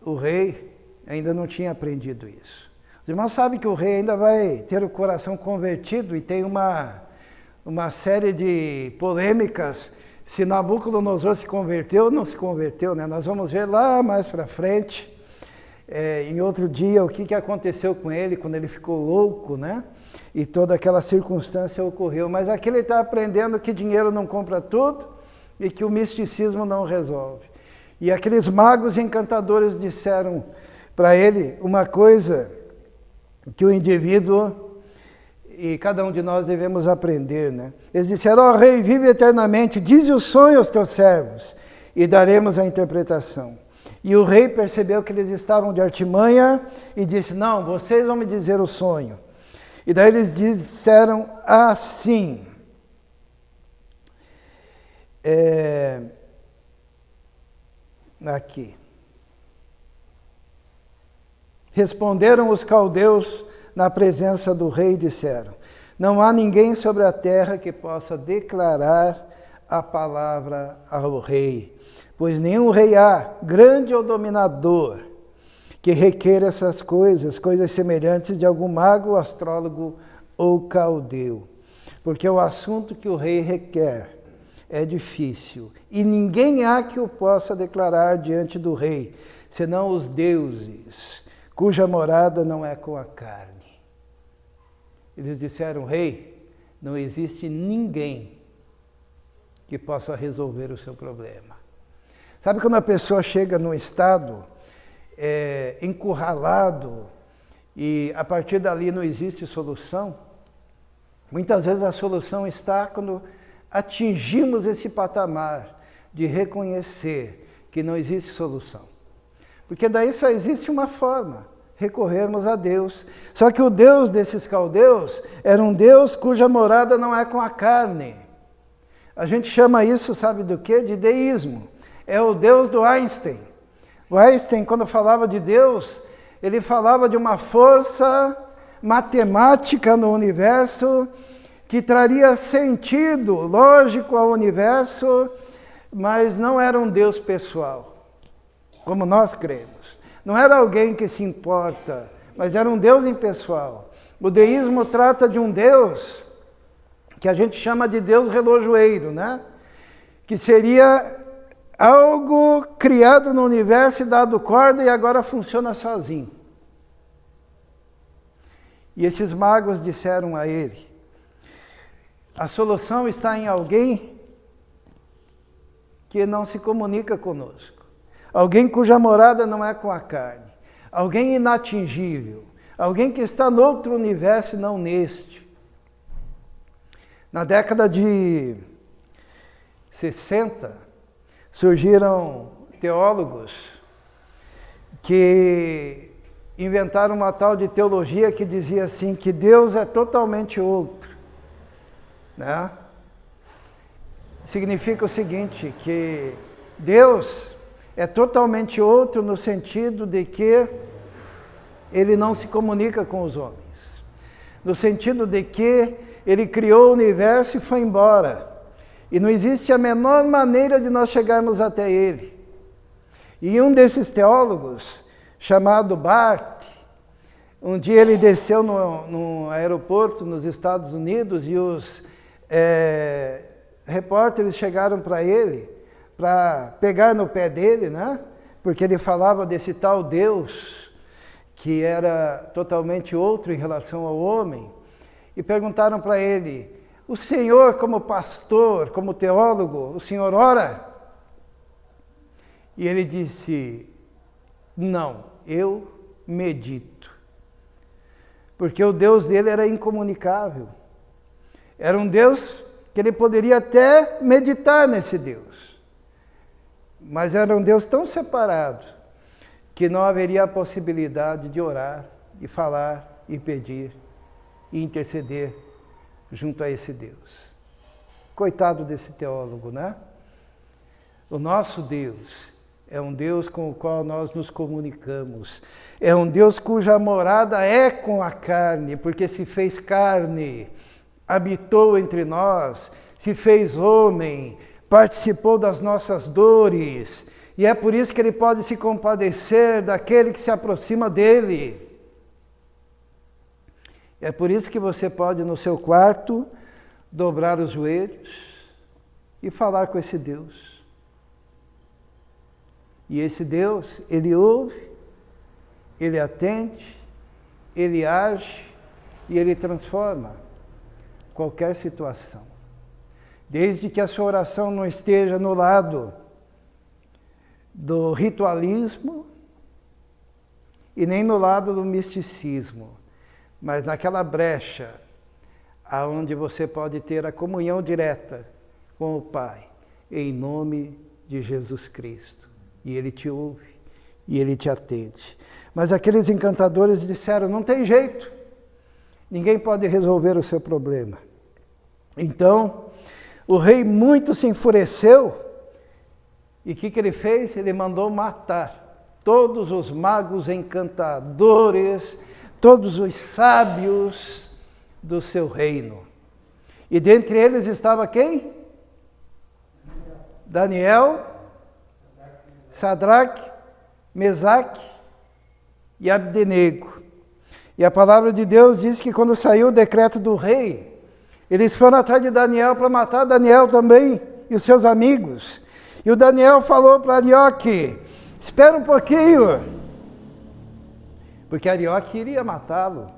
O rei ainda não tinha aprendido isso. Os irmãos sabem que o rei ainda vai ter o coração convertido e tem uma série de polêmicas se Nabucodonosor se converteu ou não se converteu, né? Nós vamos ver lá mais para frente, em outro dia, o que aconteceu com ele quando ele ficou louco, né? E toda aquela circunstância ocorreu. Mas aqui ele está aprendendo que dinheiro não compra tudo e que o misticismo não resolve. E aqueles magos e encantadores disseram para ele uma coisa que o indivíduo e cada um de nós devemos aprender, né? Eles disseram: ó rei, vive eternamente, dize o sonho aos teus servos e daremos a interpretação. E o rei percebeu que eles estavam de artimanha e disse: não, vocês vão me dizer o sonho. E daí eles disseram assim: aqui. Responderam os caldeus na presença do rei e disseram: não há ninguém sobre a terra que possa declarar a palavra ao rei, pois nenhum rei há, grande ou dominador, que requeira essas coisas semelhantes de algum mago, astrólogo ou caldeu. Porque o assunto que o rei requer é difícil, e ninguém há que o possa declarar diante do rei, senão os deuses, cuja morada não é com a carne. Eles disseram: rei, não existe ninguém que possa resolver o seu problema. Sabe quando a pessoa chega num estado encurralado e a partir dali não existe solução? Muitas vezes a solução está quando atingimos esse patamar de reconhecer que não existe solução. Porque daí só existe uma forma: recorrermos a Deus. Só que o Deus desses caldeus era um Deus cuja morada não é com a carne. A gente chama isso, sabe do quê? De deísmo. É o Deus do Einstein. O Einstein, quando falava de Deus, ele falava de uma força matemática no universo que traria sentido lógico ao universo, mas não era um Deus pessoal, como nós cremos. Não era alguém que se importa, mas era um Deus impessoal. O deísmo trata de um Deus que a gente chama de Deus relojoeiro, né? Que seria algo criado no universo e dado corda e agora funciona sozinho. E esses magos disseram a ele: a solução está em alguém que não se comunica conosco, alguém cuja morada não é com a carne, alguém inatingível, alguém que está no outro universo e não neste. Na década de 60, surgiram teólogos que inventaram uma tal de teologia que dizia assim, que Deus é totalmente outro, né? Significa o seguinte, que Deus é totalmente outro no sentido de que ele não se comunica com os homens, no sentido de que ele criou o universo e foi embora, e não existe a menor maneira de nós chegarmos até ele. E um desses teólogos, chamado Barth, um dia ele desceu no aeroporto nos Estados Unidos e os repórteres chegaram para ele para pegar no pé dele, né? Porque ele falava desse tal Deus que era totalmente outro em relação ao homem, e perguntaram para ele: o senhor, como pastor, como teólogo, o senhor ora? E ele disse: não, eu medito. Porque o Deus dele era incomunicável. Era um Deus que ele poderia até meditar nesse Deus. Mas era um Deus tão separado que não haveria a possibilidade de orar e falar e pedir e interceder junto a esse Deus. Coitado desse teólogo, né? O nosso Deus é um Deus com o qual nós nos comunicamos. É um Deus cuja morada é com a carne, porque se fez carne, habitou entre nós, se fez homem, participou das nossas dores, e é por isso que ele pode se compadecer daquele que se aproxima dele. É por isso que você pode, no seu quarto, dobrar os joelhos e falar com esse Deus. E esse Deus, ele ouve, ele atende, ele age e ele transforma qualquer situação. Desde que a sua oração não esteja no lado do ritualismo e nem no lado do misticismo, mas naquela brecha aonde você pode ter a comunhão direta com o Pai, em nome de Jesus Cristo. E Ele te ouve, e Ele te atende. Mas aqueles encantadores disseram: não tem jeito, ninguém pode resolver o seu problema. Então, o rei muito se enfureceu, e o que ele fez? Ele mandou matar todos os magos encantadores, todos os sábios do seu reino. E dentre eles estava quem? Daniel, Sadraque, Mesaque e Abdenego. E a palavra de Deus diz que quando saiu o decreto do rei, eles foram atrás de Daniel para matar Daniel também e os seus amigos. E o Daniel falou para Arioque: espera um pouquinho, porque Arioque iria matá-lo.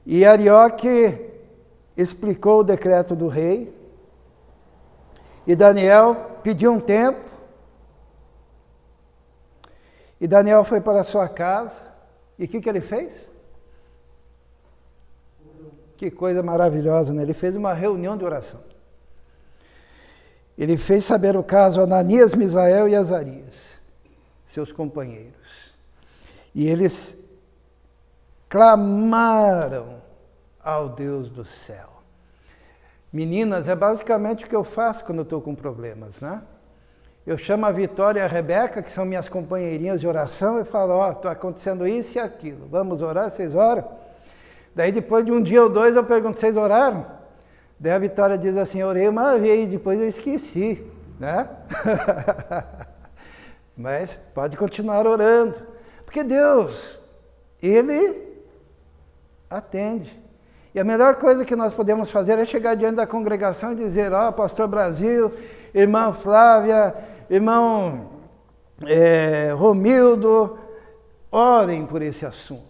E Arioque explicou o decreto do rei, e Daniel pediu um tempo, e Daniel foi para a sua casa, e o que ele fez? Que coisa maravilhosa, né? Ele fez uma reunião de oração. Ele fez saber o caso a Ananias, Misael e Azarias, seus companheiros. E eles clamaram ao Deus do céu. Meninas, é basicamente o que eu faço quando eu estou com problemas, né? Eu chamo a Vitória e a Rebeca, que são minhas companheirinhas de oração, e falo, ó, está acontecendo isso e aquilo. Vamos orar? Vocês oram? Daí depois de um dia ou dois eu pergunto, vocês oraram? Daí a Vitória diz assim, orei uma vez, depois eu esqueci, né? Mas pode continuar orando, porque Deus, Ele atende. E a melhor coisa que nós podemos fazer é chegar diante da congregação e dizer, ó, pastor Brasil, irmã Flávia, irmão Romildo, orem por esse assunto.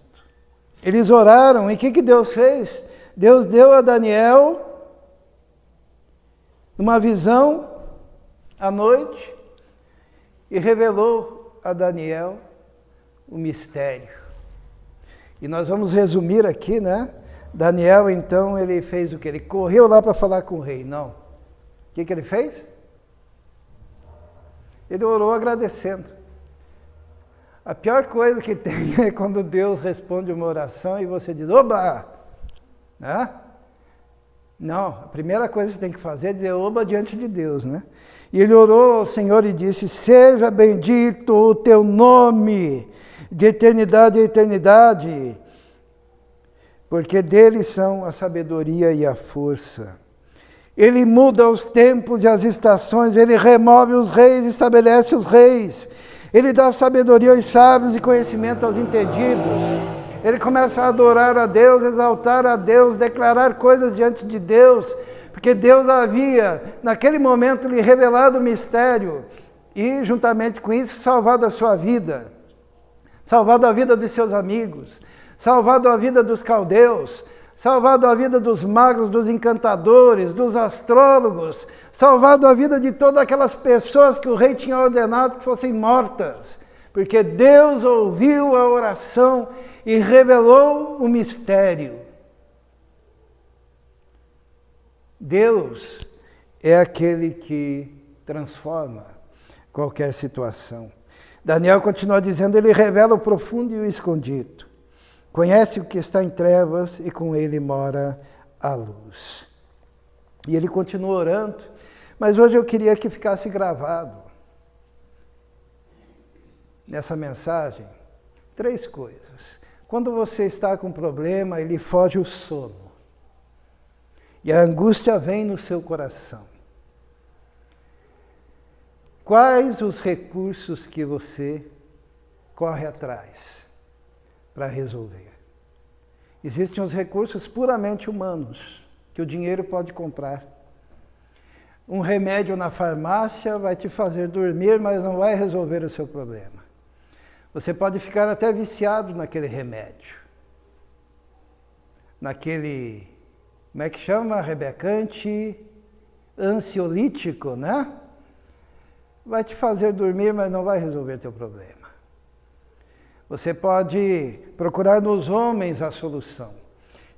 Eles oraram, e o que Deus fez? Deus deu a Daniel uma visão à noite e revelou a Daniel o mistério. E nós vamos resumir aqui, né? Daniel, então, ele fez o quê? Ele correu lá para falar com o rei. Não. O que ele fez? Ele orou agradecendo. A pior coisa que tem é quando Deus responde uma oração e você diz, oba! Né? Não, a primeira coisa que você tem que fazer é dizer oba diante de Deus, né? E ele orou ao Senhor e disse, seja bendito o teu nome de eternidade a eternidade, porque dele são a sabedoria e a força. Ele muda os tempos e as estações, ele remove os reis e estabelece os reis. Ele dá sabedoria aos sábios e conhecimento aos entendidos. Ele começa a adorar a Deus, exaltar a Deus, declarar coisas diante de Deus, porque Deus havia, naquele momento, lhe revelado o mistério e, juntamente com isso, salvado a sua vida, salvado a vida dos seus amigos, salvado a vida dos caldeus, salvado a vida dos magos, dos encantadores, dos astrólogos, salvado a vida de todas aquelas pessoas que o rei tinha ordenado que fossem mortas, porque Deus ouviu a oração e revelou o mistério. Deus é aquele que transforma qualquer situação. Daniel continua dizendo, ele revela o profundo e o escondido. Conhece o que está em trevas e com ele mora a luz. E ele continua orando, mas hoje eu queria que ficasse gravado nessa mensagem 3 coisas. Quando você está com problema, ele foge o sono. E a angústia vem no seu coração. Quais os recursos que você corre atrás para resolver? Existem os recursos puramente humanos, que o dinheiro pode comprar. Um remédio na farmácia vai te fazer dormir, mas não vai resolver o seu problema. Você pode ficar até viciado naquele remédio. Naquele, como é que chama, Rebeca? Ansiolítico, né? Vai te fazer dormir, mas não vai resolver teu problema. Você pode procurar nos homens a solução.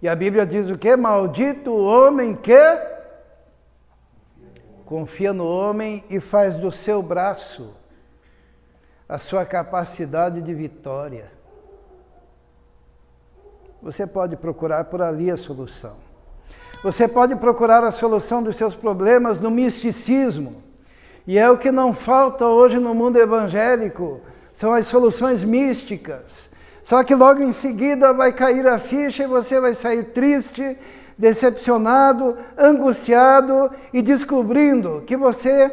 E a Bíblia diz o quê? Maldito o homem que confia no homem e faz do seu braço a sua capacidade de vitória. Você pode procurar por ali a solução. Você pode procurar a solução dos seus problemas no misticismo. E é o que não falta hoje no mundo evangélico, são as soluções místicas. Só que logo em seguida vai cair a ficha e você vai sair triste, decepcionado, angustiado e descobrindo que você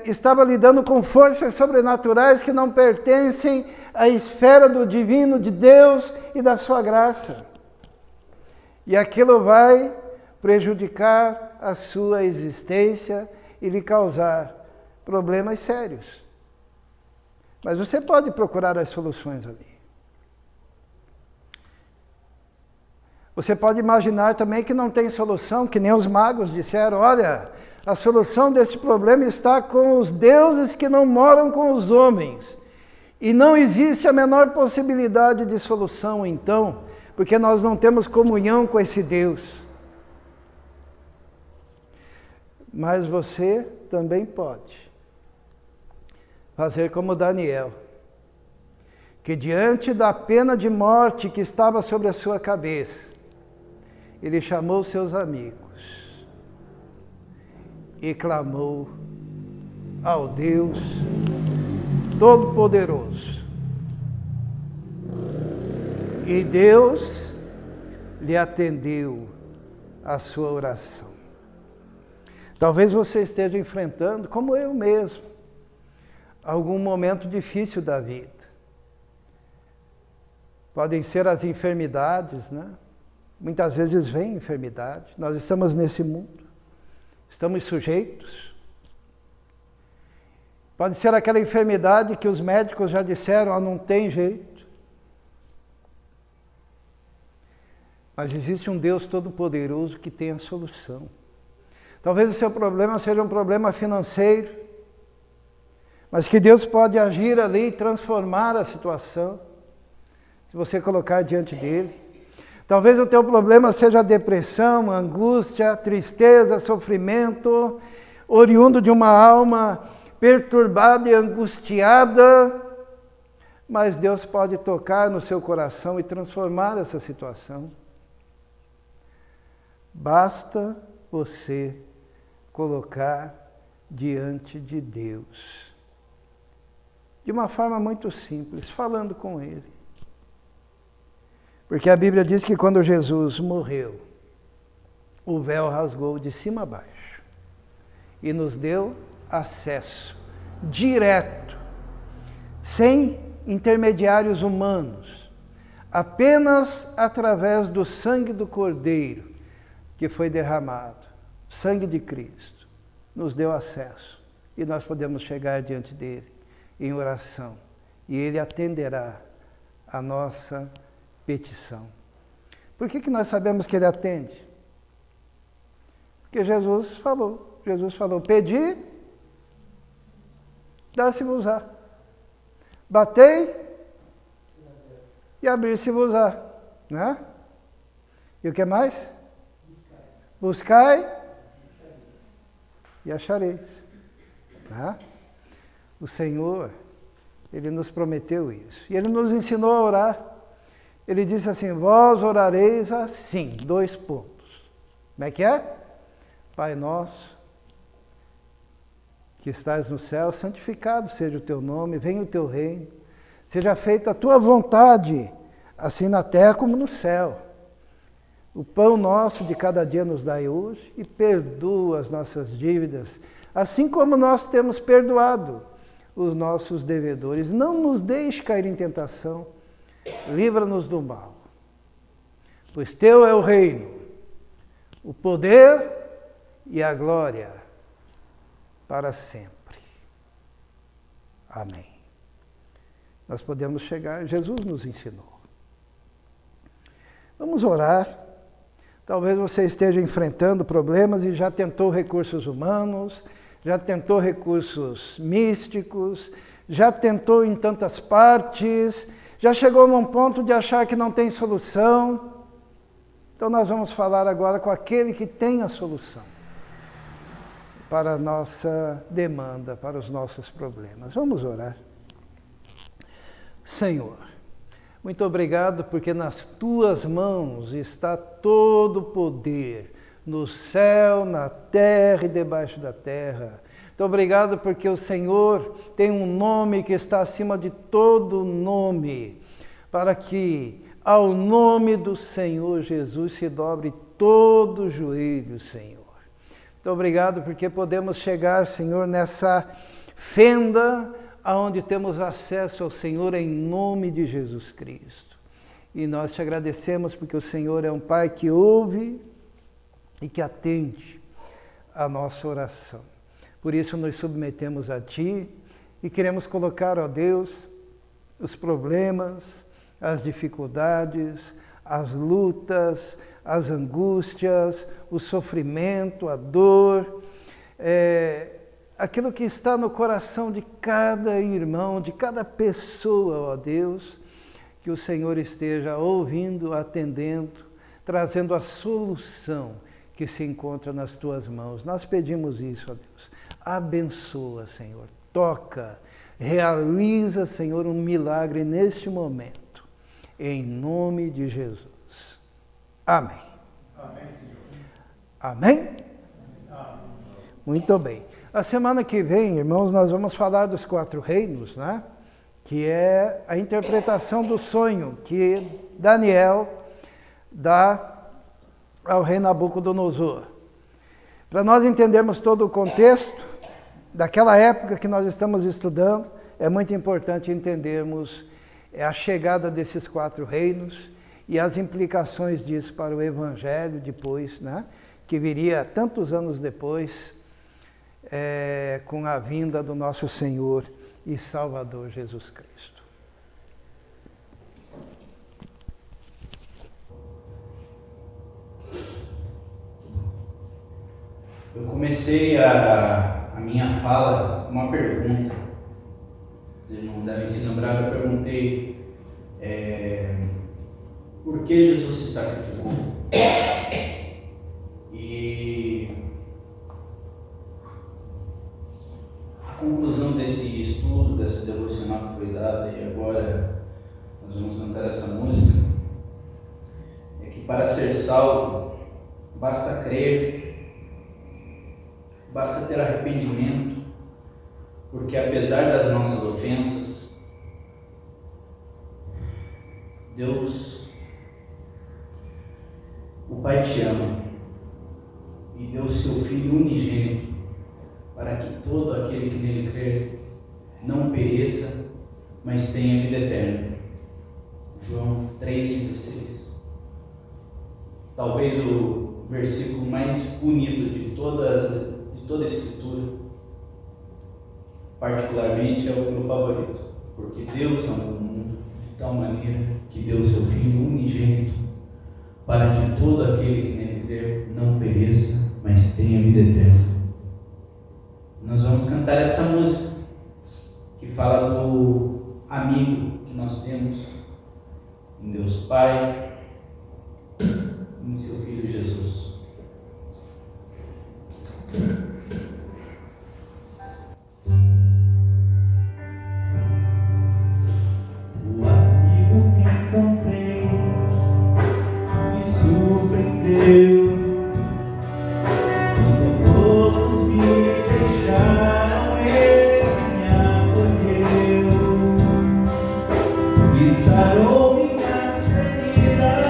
estava lidando com forças sobrenaturais que não pertencem à esfera do divino, de Deus e da sua graça. E aquilo vai prejudicar a sua existência e lhe causar problemas sérios. Mas você pode procurar as soluções ali. Você pode imaginar também que não tem solução, que nem os magos disseram, olha, a solução desse problema está com os deuses que não moram com os homens. E não existe a menor possibilidade de solução, então, porque nós não temos comunhão com esse Deus. Mas você também pode fazer como Daniel, que diante da pena de morte que estava sobre a sua cabeça, ele chamou seus amigos e clamou ao Deus Todo-Poderoso. E Deus lhe atendeu a sua oração. Talvez você esteja enfrentando, como eu mesmo, algum momento difícil da vida. Podem ser as enfermidades, né? Muitas vezes vem enfermidade. Nós estamos nesse mundo, estamos sujeitos. Pode ser aquela enfermidade que os médicos já disseram, não tem jeito. Mas existe um Deus Todo-Poderoso que tem a solução. Talvez o seu problema seja um problema financeiro, mas que Deus pode agir ali e transformar a situação, se você colocar diante dele. Talvez o teu problema seja depressão, angústia, tristeza, sofrimento, oriundo de uma alma perturbada e angustiada, mas Deus pode tocar no seu coração e transformar essa situação. Basta você colocar diante de Deus, de uma forma muito simples, falando com Ele. Porque a Bíblia diz que quando Jesus morreu, o véu rasgou de cima a baixo e nos deu acesso direto, sem intermediários humanos, apenas através do sangue do Cordeiro que foi derramado, sangue de Cristo, nos deu acesso e nós podemos chegar diante dele em oração e ele atenderá a nossa petição. Por que nós sabemos que ele atende? Porque Jesus falou, pedi, dar-se-vos-á. Batei e abrir-se-vos-á. Né? E o que mais? Buscai e achareis. Né? O Senhor, Ele nos prometeu isso. E Ele nos ensinou a orar. Ele disse assim, vós orareis assim, 2 pontos. Como é que é? Pai nosso, que estás no céu, santificado seja o teu nome, venha o teu reino, seja feita a tua vontade, assim na terra como no céu. O pão nosso de cada dia nos dai hoje e perdoa as nossas dívidas, assim como nós temos perdoado os nossos devedores. Não nos deixe cair em tentação, livra-nos do mal, pois teu é o reino, o poder e a glória para sempre. Amém. Nós podemos chegar, Jesus nos ensinou. Vamos orar. Talvez você esteja enfrentando problemas e já tentou recursos humanos, já tentou recursos místicos, já tentou em tantas partes, já chegou num ponto de achar que não tem solução. Então nós vamos falar agora com aquele que tem a solução para a nossa demanda, para os nossos problemas. Vamos orar. Senhor, muito obrigado porque nas tuas mãos está todo o poder, no céu, na terra e debaixo da terra. Muito obrigado porque o Senhor tem um nome que está acima de todo nome, para que ao nome do Senhor Jesus se dobre todo o joelho, Senhor. Muito obrigado porque podemos chegar, Senhor, nessa fenda aonde temos acesso ao Senhor em nome de Jesus Cristo. E nós te agradecemos porque o Senhor é um Pai que ouve e que atende a nossa oração. Por isso nos submetemos a Ti E queremos colocar, ó Deus, os problemas, as dificuldades, as lutas, as angústias, o sofrimento, a dor, aquilo que está no coração de cada irmão, de cada pessoa, ó Deus, que o Senhor esteja ouvindo, atendendo, trazendo a solução que se encontra nas tuas mãos. Nós pedimos isso, ó Deus. Abençoa, Senhor. Toca, realiza, Senhor, um milagre neste momento. Em nome de Jesus. Amém. Amém, Senhor. Amém? Amém. Muito bem. A semana que vem, irmãos, nós vamos falar dos 4 reinos, né? Que é a interpretação do sonho que Daniel dá ao rei Nabucodonosor. Para nós entendermos todo o contexto daquela época que nós estamos estudando, é muito importante entendermos a chegada desses 4 reinos e as implicações disso para o Evangelho depois, né? Que viria tantos anos depois, com a vinda do nosso Senhor e Salvador Jesus Cristo. Eu comecei a minha fala com uma pergunta. Os irmãos devem se lembrar, eu perguntei por que Jesus se sacrificou. E a conclusão desse estudo, dessa devocional que foi dada, e agora nós vamos cantar essa música, é que para ser salvo, basta crer, basta ter arrependimento, porque apesar das nossas ofensas, Deus, o Pai te ama e deu seu Filho unigênito para que todo aquele que nele crer não pereça, mas tenha vida eterna. João 3,16. Talvez o versículo mais bonito de toda a Escritura, particularmente é o meu favorito, porque Deus amou o mundo de tal maneira que deu o seu Filho unigênito para que todo aquele que nele crer não pereça, mas tenha vida eterna. Nós vamos cantar essa música que fala do amigo que nós temos em Deus Pai e em seu Filho Jesus. O amigo que encontrei me surpreendeu. Quando todos me deixaram, ele me acolheu e sarou minhas feridas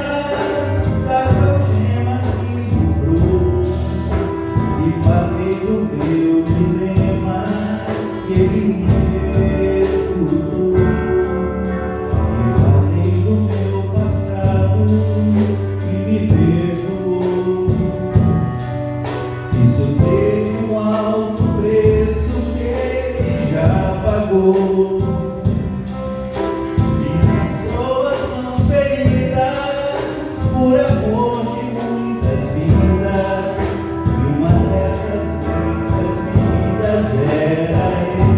das algemas que livrou. E falei do meu dilema, que ele me escutou. E falei do meu passado, que me perdoou. Isso teve um alto preço que ele já pagou. E nas suas mãos feridas, por amor de muitas vidas, e uma dessas muitas vidas era eu.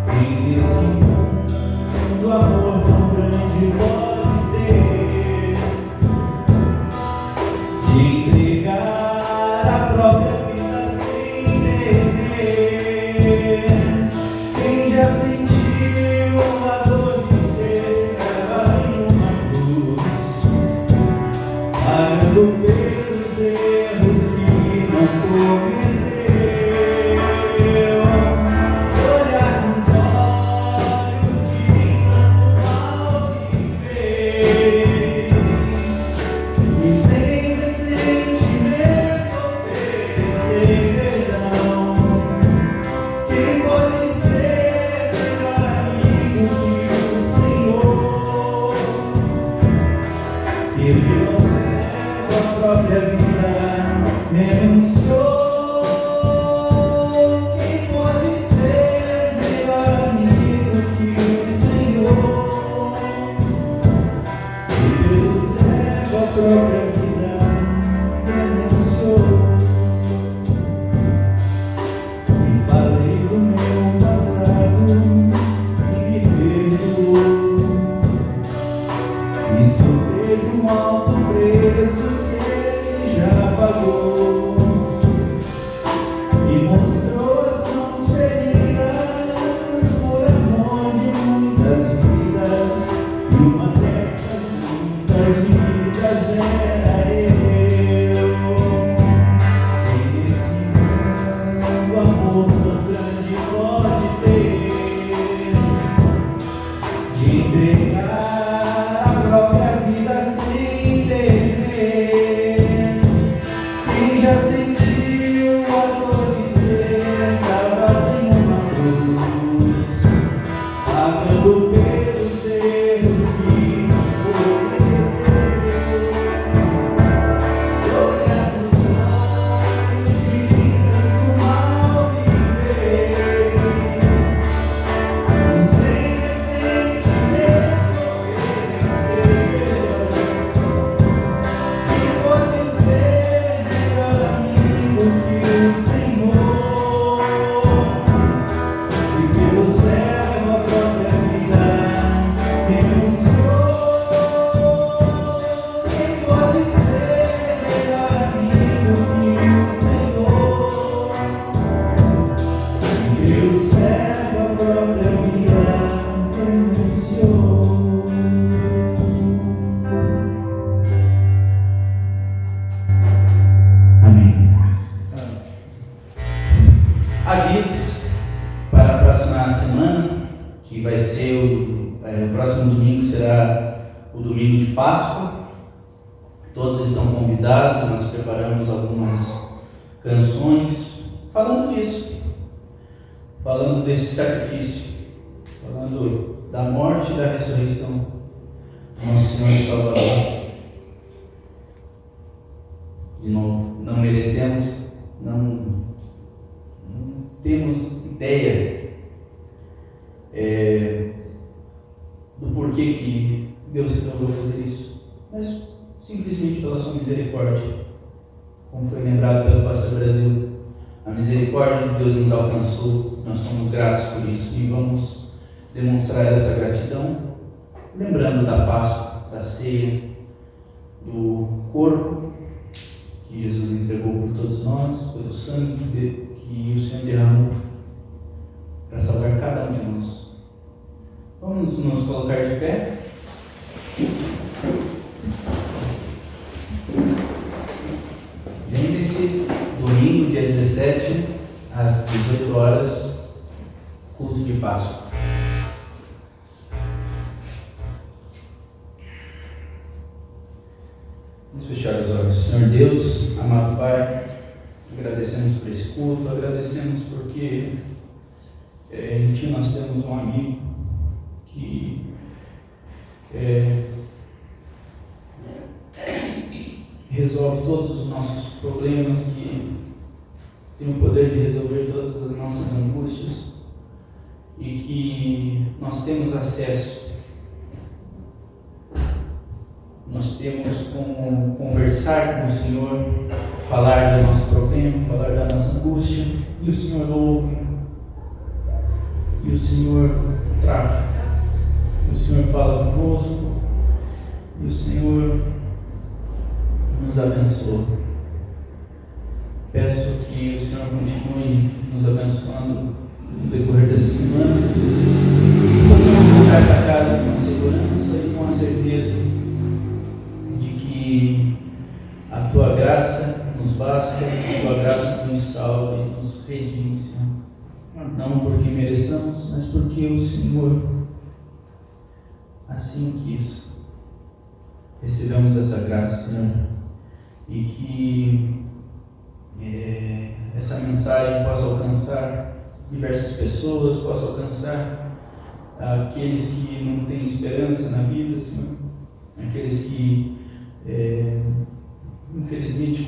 Quem desse mundo amor tão grande pode ter, de entregar que vai ser o próximo domingo será o domingo de Páscoa. Todos estão convidados, nós preparamos algumas canções falando disso, falando desse sacrifício, falando da morte e da ressurreição do nosso Senhor e Salvador. De novo, não merecemos, não temos ideia do porquê que Deus resolveu fazer isso, mas simplesmente pela sua misericórdia, como foi lembrado pelo pastor Brasil. A misericórdia de Deus nos alcançou, nós somos gratos por isso e vamos demonstrar essa gratidão, lembrando da Páscoa, da ceia, do corpo que Jesus entregou por todos nós, pelo sangue que o Senhor derramou para salvar cada um de nós. Vamos nos colocar de pé. Lembre-se, domingo, dia 17, às 18 horas, culto de Páscoa. Vamos fechar os olhos. Senhor Deus, amado Pai, agradecemos por esse culto, agradecemos porque em Ti nós temos um amigo que resolve todos os nossos problemas, que tem o poder de resolver todas as nossas angústias e que nós temos acesso. Nós temos como conversar com o Senhor, falar do nosso problema, falar da nossa angústia, e o Senhor ouve, e o Senhor trata, e o Senhor fala conosco, e o Senhor nos abençoa. Peço que o Senhor continue nos abençoando no decorrer dessa semana, que possamos voltar para casa com a segurança e com a certeza que a Tua graça nos basta, a Tua graça nos salva e nos redime, Senhor. Não porque mereçamos, mas porque o Senhor assim quis. Recebemos essa graça, Senhor, e que essa mensagem possa alcançar diversas pessoas, possa alcançar aqueles que não têm esperança na vida, Senhor, aqueles que infelizmente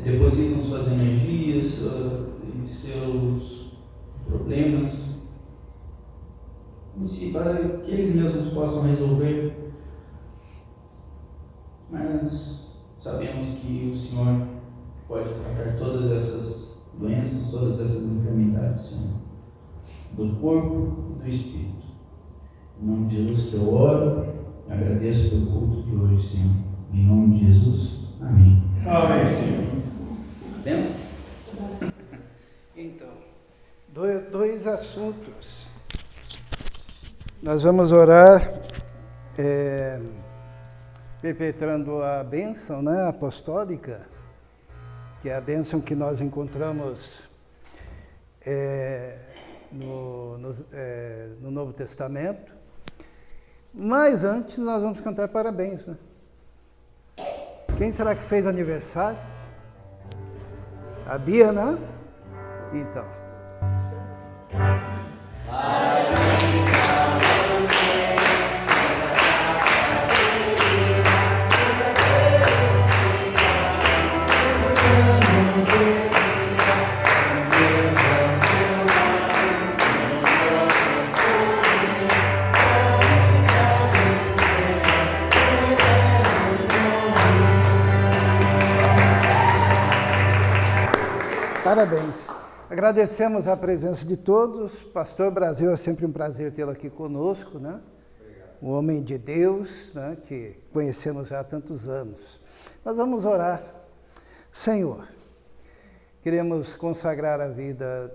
depositam suas energias e seus problemas em si, para que eles mesmos possam resolver, mas sabemos que o Senhor pode tratar todas essas doenças, todas essas enfermidades, Senhor, do corpo e do espírito. Em nome de Jesus que eu oro, agradeço pelo culto de hoje, Senhor. Em nome de Jesus, amém. Amém, Senhor. Benção? Então, dois assuntos. Nós vamos orar perpetrando a bênção, né, apostólica, que é a bênção que nós encontramos no Novo Testamento. Mas antes nós vamos cantar parabéns, né? Quem será que fez aniversário? A Bia, né? Então. Parabéns. Agradecemos a presença de todos. Pastor Brasil, é sempre um prazer tê-lo aqui conosco, né? Obrigado. Um homem de Deus, né? Que conhecemos já há tantos anos. Nós vamos orar. Senhor, queremos consagrar a vida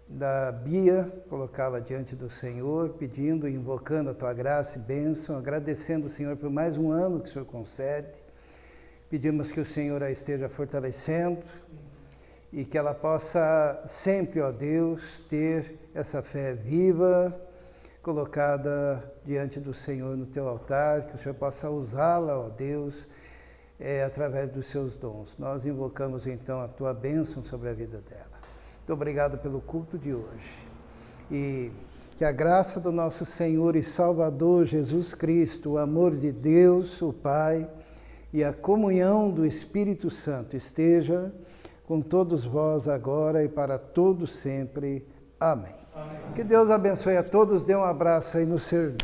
da Bia, colocá-la diante do Senhor, pedindo e invocando a Tua graça e bênção, agradecendo o Senhor por mais um ano que o Senhor concede. Pedimos que o Senhor a esteja fortalecendo e que ela possa sempre, ó Deus, ter essa fé viva, colocada diante do Senhor no teu altar, que o Senhor possa usá-la, ó Deus, através dos seus dons. Nós invocamos então a tua bênção sobre a vida dela. Muito obrigado pelo culto de hoje. E que a graça do nosso Senhor e Salvador Jesus Cristo, o amor de Deus, o Pai, e a comunhão do Espírito Santo esteja com todos vós agora e para todos sempre. Amém. Amém. Que Deus abençoe a todos. Dê um abraço aí no sermão.